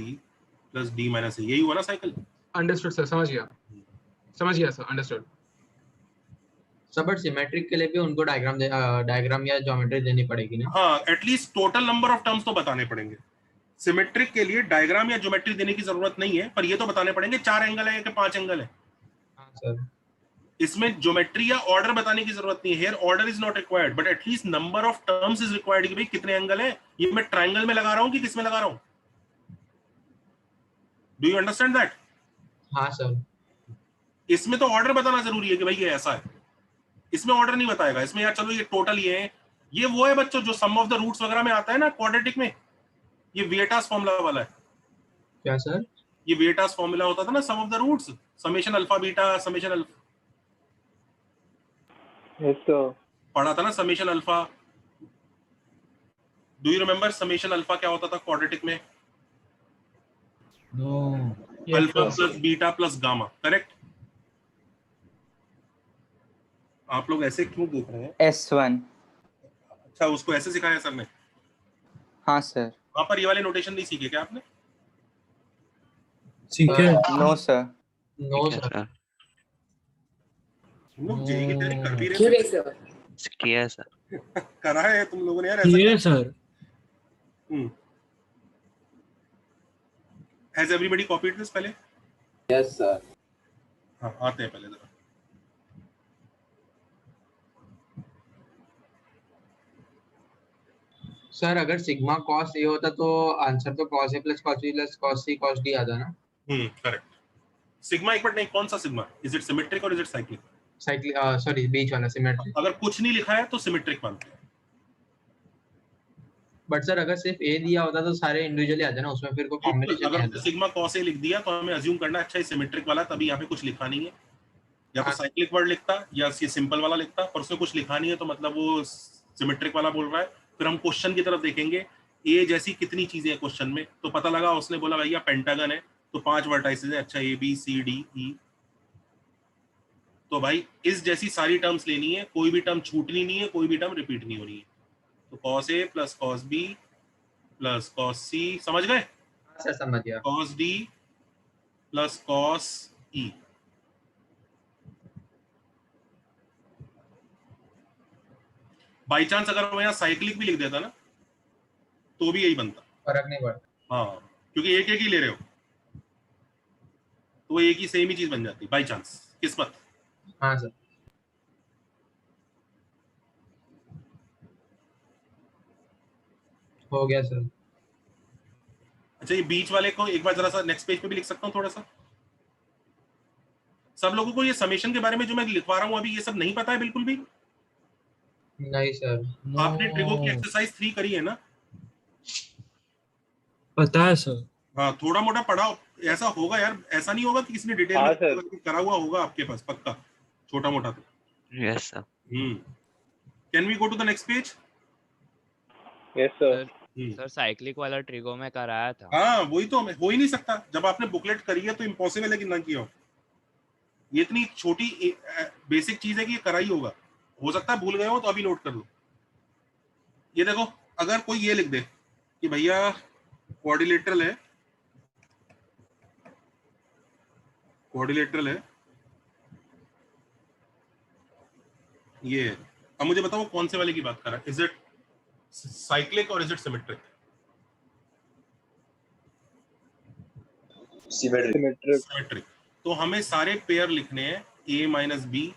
plus D minus A. यही हुआ ना साइकिल? अंडरस्टूड सर, समझ गया sir, understood. Sir but symmetric के लिए भी उनको डायग्राम या ज्योमेट्री देनी पड़ेगी ना? हाँ, at least total number of terms तो बताने पड़ेंगे. सिमेट्रिक के लिए डायग्राम या ज्योमेट्री देने की जरूरत नहीं है, पर ये तो बताने पड़ेंगे 4 एंगल है कि 5 एंगल है. हाँ सर. इसमें ज्योमेट्री या ऑर्डर बताने की जरूरत नहीं है. Here order is not required but at least number of terms is required कि भाई कितने एंगल है. ये मैं ट्रायंगल में लगा रहा हूं कि किस में लगा रहा हूं? Do you understand that? हाँ सर. इसमें तो ऑर्डर बताना जरूरी है कि भाई ये ऐसा है. इसमें ऑर्डर नहीं बताएगा. इसमें यार चलो ये टोटल ये है, ये वो है बच्चों जो सम ऑफ द रूट्स वगैरह में आता है ना क्वाड्रेटिक में, ये विएटास फॉर्मूला वाला है. क्या सर? ये विएटास फॉर्मूला होता था ना, sum of the roots, summation alpha beta summation alpha. Yes sir. पढ़ा था ना summation alpha. Do you remember summation alpha क्या होता था क्वाड्रेटिक में? No. Alpha plus beta plus gamma. Correct? आप लोग ऐसे क्यों देख रहे हैं? S1. अच्छा, उसको ऐसे सिखाया सर ने? हाँ सर. वहां पर ये वाले नोटेशन नहीं सीखे क्या आपने? ठीक है नो सर। नो ठीक है सर। सर, तुम लोग जेई की तैयारी कर भी क्यों रहे रे सर? किया है सर। थे, करा है तुम लोगों ने यार ऐसा ये sir. Has everybody copied this पहले? Yes, sir. हाँ आते हैं पहले जरा। सर अगर सिग्मा कॉस ए होता तो आंसर तो cos A plus cos B plus cos C cos D आता ना। करेक्ट। सिग्मा एक बार नहीं, कौन सा सिग्मा? इज इट सिमेट्रिक और is it cyclic? Cyclic sorry बीच वाला सिमेट्रिक। अगर कुछ नहीं लिखा है तो सिमेट्रिक मानते हैं। बट सर अगर सिर्फ ए दिया होता तो सारे इंडिविजुअली आ जाए ना, उसमें फिर कोई कॉम्बिनेशन नहीं अगर आता। सिग्मा कॉस ए लिख दिया तो हमें अज्यूम करना है अच्छा ये सिमेट्रिक वाला, तभी यहाँ पे कुछ लिखा नहीं है। या तो हाँ। साइक्लिक वर्ड लिखता या ये सिंपल वाला लिखता, पर उसमें कुछ लिखा नहीं है तो मतलब वो सिमेट्रिक वाला बोल रहा है। फिर हम क्वेश्चन की तरफ देखेंगे, ए जैसी कितनी चीजें हैं क्वेश्चन में, तो पता लगा उसने बोला भैया पेंटागन है तो 5 वर्टाइसेस है। अच्छा ए बी सी डी ई, तो भाई इस जैसी सारी टर्म्स लेनी है, कोई भी टर्म छूटनी नहीं है, कोई भी टर्म रिपीट नहीं हो रही है। तो cos A plus cos B plus cos C, समझ गए? सर समझ गया। Cos D plus cos E. By chance अगर मैं यहाँ साइक्लिक भी लिख देता ना तो भी यही बनता। फर्क नहीं पड़ता। हाँ, क्योंकि एक एक ही ले रहे हो तो एक ही सेम ही चीज बन जाती बाई चांस, किस्मत। हाँ सर। हो गया सर। अच्छा ये बीच वाले को एक बार जरा सा नेक्स्ट पेज पे भी लिख सकता हूँ थोड़ा सा। सब लोगों को ये समेशन के बारे में जो मैं लिखवा रहा हूँ अभी ये सब नहीं पता है बिल्कुल भी? नहीं सर। आपने ट्रिगो की एक्सरसाइज 3 करी है ना? पता है सर। हाँ थोड़ा मोटा पढ़ा ऐसा होगा यार, ऐसा नहीं होगा कि किसी ने डिटेल हाँ, में सर। करा हुआ होगा आपके पास पक्का, छोटा मोटा तो। Yes sir. Can we go to the next page? Yes sir. Sir cyclic वाला ट्रिगो में कराया था। हाँ वही तो, हो ही नहीं सकता जब आपने बुकलेट करी है तो इम्पॉसिबल है कि ना किया हो। ये इतनी छोटी बेसिक चीज है कि ये करा ही होगा। हो सकता है भूल गए हो तो अभी नोट कर लो। ये देखो अगर कोई ये लिख दे कि भैया क्वाड्रिलेटरल है, क्वाड्रिलेटरल है ये, अब मुझे बताओ कौन से वाले की बात कर रहा है? इज इट साइक्लिक और इज इट सिमेट्रिक? सिमेट्रिक। तो हमें सारे पेयर लिखने हैं a minus B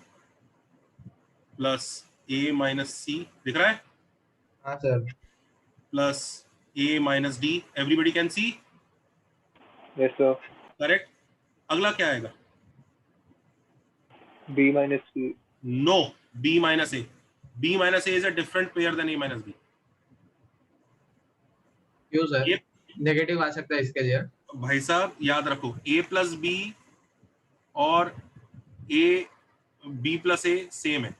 plus a minus C, दिख रहा है? हाँ sir. Plus a minus D, everybody can see? Yes sir. Correct. अगला क्या आएगा? b minus c. नो, b minus a। b minus a is a different pair than a minus b। क्यों sir? Negative आ सकता है इसके लिए। भाई साहब याद रखो a प्लस बी और a b plus a same है,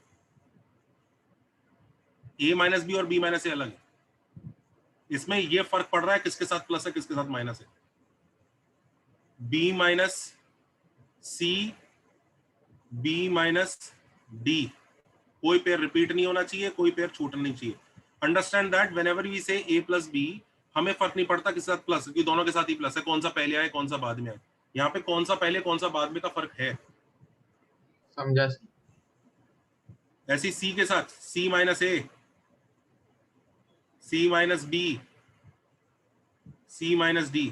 a माइनस बी और b माइनस a अलग है। इसमें ये फर्क पड़ रहा है किसके साथ प्लस है किसके साथ माइनस है। b माइनस सी, b माइनस डी, कोई पेयर रिपीट नहीं होना चाहिए, कोई पेयर छूटना नहीं चाहिए। अंडरस्टैंड दैट व्हेनेवर वी से a प्लस बी, हमें फर्क नहीं पड़ता किसके साथ प्लस, क्योंकि दोनों के साथ ही प्लस है, कौन सा पहले आए कौन सा बाद में आए। यहाँ पे कौन सा पहले कौन सा बाद में का फर्क है, समझा। ऐसी सी के साथ C minus A, C minus B, C minus D,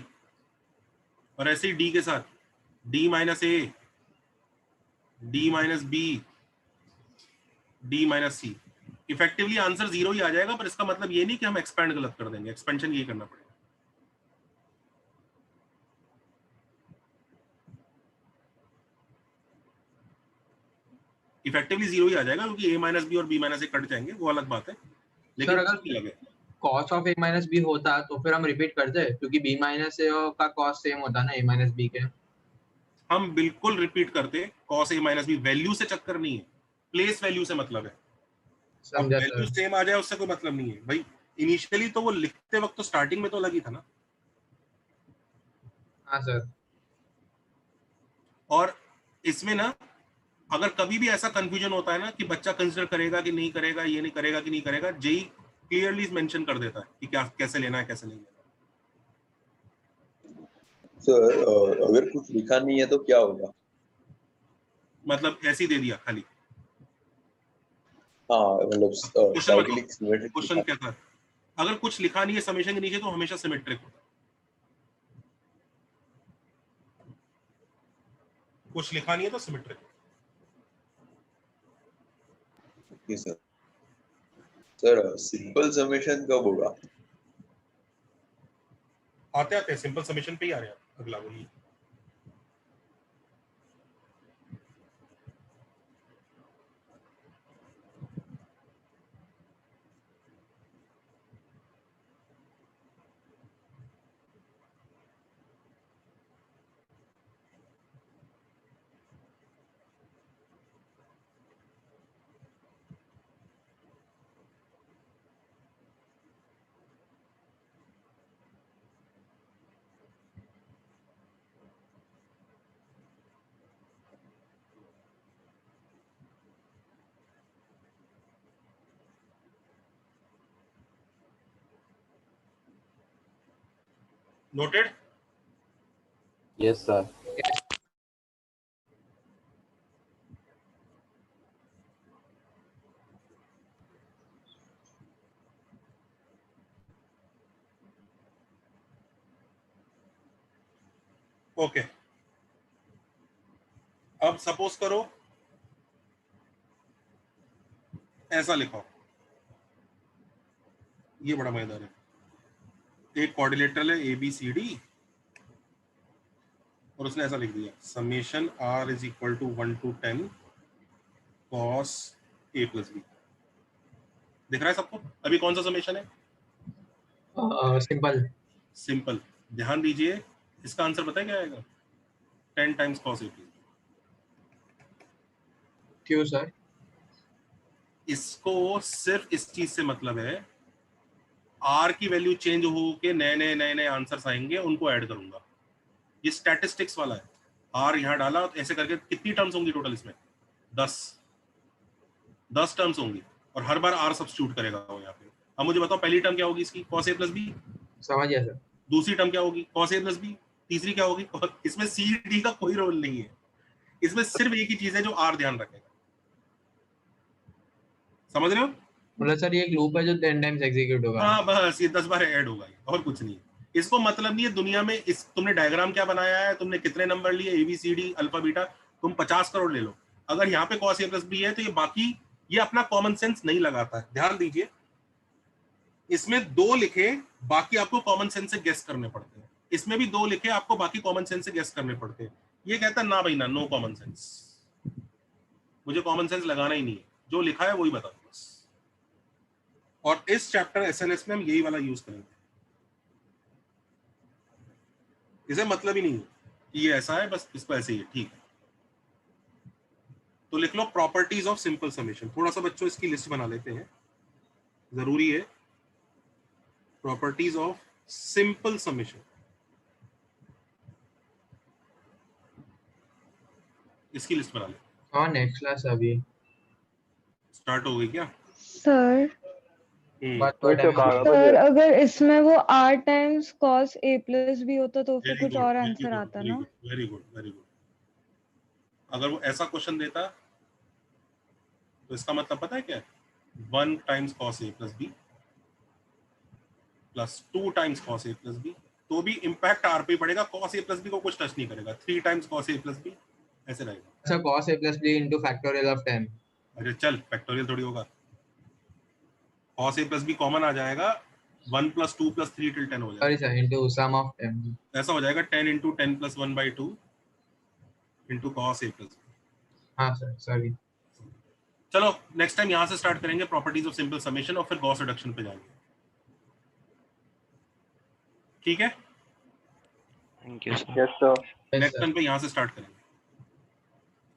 और ऐसे ही डी के साथ D minus A, D minus B, D minus C. Effectively answer 0 ही आ जाएगा, पर इसका मतलब ये नहीं कि हम एक्सपेंड गलत कर देंगे, एक्सपेंशन ये करना पड़ेगा। इफेक्टिवली 0 ही आ जाएगा, क्योंकि a माइनस बी और b माइनस ए कट जाएंगे, वो अलग बात है, लेकिन सर अगर cos of a minus B होता तो फिर हम रिपीट करते, क्योंकि b माइनस ए का cos सेम होता ना a माइनस बी के। हम बिल्कुल रिपीट करते, cos a minus B value से चक्कर नहीं है, प्लेस वैल्यू से मतलब है। समझा वैल्यू सर। सेम आ जाए उससे कोई मतलब नहीं है भाई। इनिशियली तो वो लिखते वक्त तो स्टार्टिंग में तो अलग ही था ना। हाँ सर। और इसमें ना अगर कभी भी ऐसा कंफ्यूजन होता है ना कि बच्चा कंसिडर करेगा कि नहीं करेगा, ये नहीं करेगा कि नहीं करेगा, जेई क्लियरली मेंशन कर देता है कि क्या कैसे लेना है कैसे नहीं लेना। सर अगर कुछ लिखा नहीं है तो क्या होगा? मतलब ऐसे ही दे दिया खाली? हाँ मतलब साइक्लिक सिमेट्रिक क्वेश्चन क्या था? अगर कुछ लिखा नहीं है समेशन के नीचे तो हमेशा सिमेट्रिक होता है। कुछ लिखा नहीं है तो symmetric. Okay sir. Sir simple summation कब होगा? आते आते सिंपल समेशन पे ही आ रहे हैं अगला वही। नोटेड? Yes, sir. ओके अब सपोज करो ऐसा लिखो, ये बड़ा मजेदार है। एक क्वाड्रिलेटरल है ABCD और उसने ऐसा लिख दिया summation R is equal to 1 to 10 cos A plus B। दिख रहा है सबको? अभी कौन सा समेशन है? सिंपल। सिंपल। ध्यान दीजिए इसका आंसर पता है क्या आएगा? 10 times cos A plus B। क्यों सर? इसको सिर्फ इस चीज से मतलब है R की वैल्यू चेंज हो के नए आंसर्स आएंगे, उनको ऐड करूंगा। ये स्टैटिस्टिक्स वाला है। R यहाँ डाला तो ऐसे करके कितनी टर्म्स होंगी टोटल इसमें? 10 टर्म्स होंगी और हर बार R सब्स्टिट्यूट करेगा वो यहाँ पे। अब मुझे बताओ पहली टर्म क्या होगी इसकी? cos A plus B। समझ गया सर। दूसरी टर्म क्या होगी? cos A plus B। तीसरी क्या होगी? इसमें C D का कोई रोल नहीं है, इसमें सिर्फ एक ही चीज है जो R ध्यान रखेगा। समझ रहे हो? मतलब सर ये एक लूप है जो 10 टाइम्स एग्जीक्यूट होगा। हाँ बस ये 10 बार ऐड होगा और कुछ नहीं। इसको मतलब नहीं है दुनिया में इस तुमने डायग्राम क्या बनाया है, तुमने कितने नंबर लिए ABCD अल्फा बीटा, तुम 50 करोड़ ले लो, अगर यहाँ पे cos A plus B है तो ये बाकी ये अपना कॉमन सेंस नहीं लगाता है। ध्यान दीजिए इसमें 2 लिखे बाकी आपको कॉमन सेंस से गेस करने पड़ते हैं, इसमें भी 2 लिखे आपको बाकी कॉमन सेंस से गेस करने पड़ते हैं। ये कहता है ना भाई ना, नो कॉमन सेंस, मुझे कॉमन सेंस लगाना ही नहीं है, जो लिखा है वही बता दो बस। और इस चैप्टर SLS में हम यही वाला यूज करेंगे। इसे मतलब ही नहीं है कि ये ऐसा है, बस इसको ऐसे ही है, ठीक है। तो लिख लो प्रॉपर्टीज ऑफ सिंपल समेशन। थोड़ा सा बच्चों इसकी लिस्ट बना लेते हैं, जरूरी है। प्रॉपर्टीज ऑफ सिंपल समेशन, इसकी लिस्ट बना ले। हाँ नेक्स्ट क्लास अभी स्टार्ट हो गई क्या? सर सर अगर इसमें वो R times cos A plus B होता तो फिर कुछ और आंसर आता ना। Very good very good. अगर वो ऐसा क्वेश्चन देता तो इसका मतलब पता है क्या है? 1 times cos A plus B plus 2 times cos A plus B, तो भी इम्पैक्ट R पे पड़ेगा, cos A plus B को कुछ टच नहीं करेगा। 3 times cos A plus B ऐसे रहेगा। अच्छा cos A plus B into factorial of 10। अरे चल फैक्टोरियल थोड़ी होगा, cos A plus B common आ जाएगा, 1 plus 2 plus 3 till 10 हो जाएगा। Sorry sir into sum of 10 ऐसा हो जाएगा 10 into 10 plus 1 by 2 into cos A plus B। हाँ सर सॉरी। चलो नेक्स्ट टाइम यहाँ से स्टार्ट करेंगे प्रॉपर्टीज ऑफ सिंपल समेशन और फिर गॉस रिडक्शन पे जाएंगे, ठीक है? Thank you sir. Yes, sir. Next time पे यहाँ से स्टार्ट करेंगे,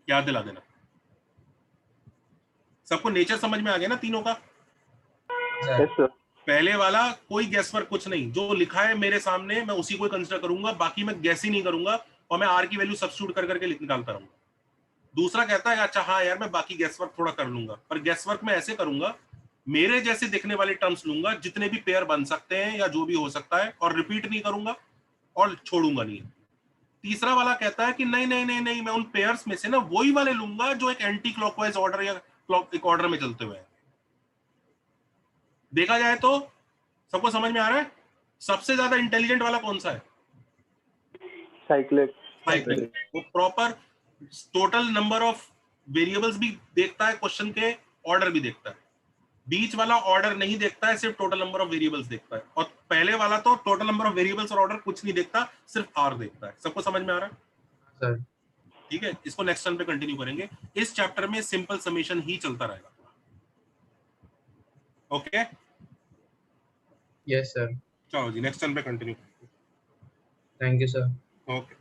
याद दिला देना। सबको नेचर समझ में आ गया ना तीनों का? Yes, sir. पहले वाला कोई गैस वर्क कुछ नहीं, जो लिखा है मेरे सामने मैं उसी को कंसीडर करूंगा, बाकी मैं गैस ही नहीं करूंगा और मैं R की वैल्यू सब्स्टिट्यूट कर करके निकालता रहूंगा। दूसरा कहता है अच्छा हाँ यार मैं बाकी गैस वर्क थोड़ा कर लूंगा, पर गैस वर्क मैं ऐसे करूंगा मेरे जैसे दिखने वाले टर्म्स लूंगा जितने भी पेयर बन सकते हैं या जो भी हो सकता है, और रिपीट नहीं करूंगा और छोड़ूंगा नहीं। तीसरा वाला कहता है कि नहीं नहीं नहीं नहीं, मैं उन पेयर्स में से ना वही वाले लूंगा जो एक एंटी क्लॉकवाइज ऑर्डर या एक ऑर्डर में चलते हुए हैं। देखा जाए तो सबको समझ में आ रहा है सबसे ज्यादा इंटेलिजेंट वाला कौन सा है? साइक्लिक। साइक्लिक। वो proper total number of variables भी देखता है, क्वेश्चन के ऑर्डर भी देखता है। बीच वाला ऑर्डर नहीं देखता है, सिर्फ टोटल नंबर ऑफ वेरिएबल्स देखता है। और पहले वाला तो टोटल नंबर ऑफ वेरिएबल्स और ऑर्डर कुछ नहीं देखता, सिर्फ आर देखता है। सबको समझ में आ रहा है? सर ठीक है, इसको नेक्स्ट टर्म पे कंटिन्यू करेंगे। इस चैप्टर में सिंपल समेशन ही चलता रहेगा। ओके, यस सर, चलो जी नेक्स्ट टर्म पे continue. Thank you sir. Okay.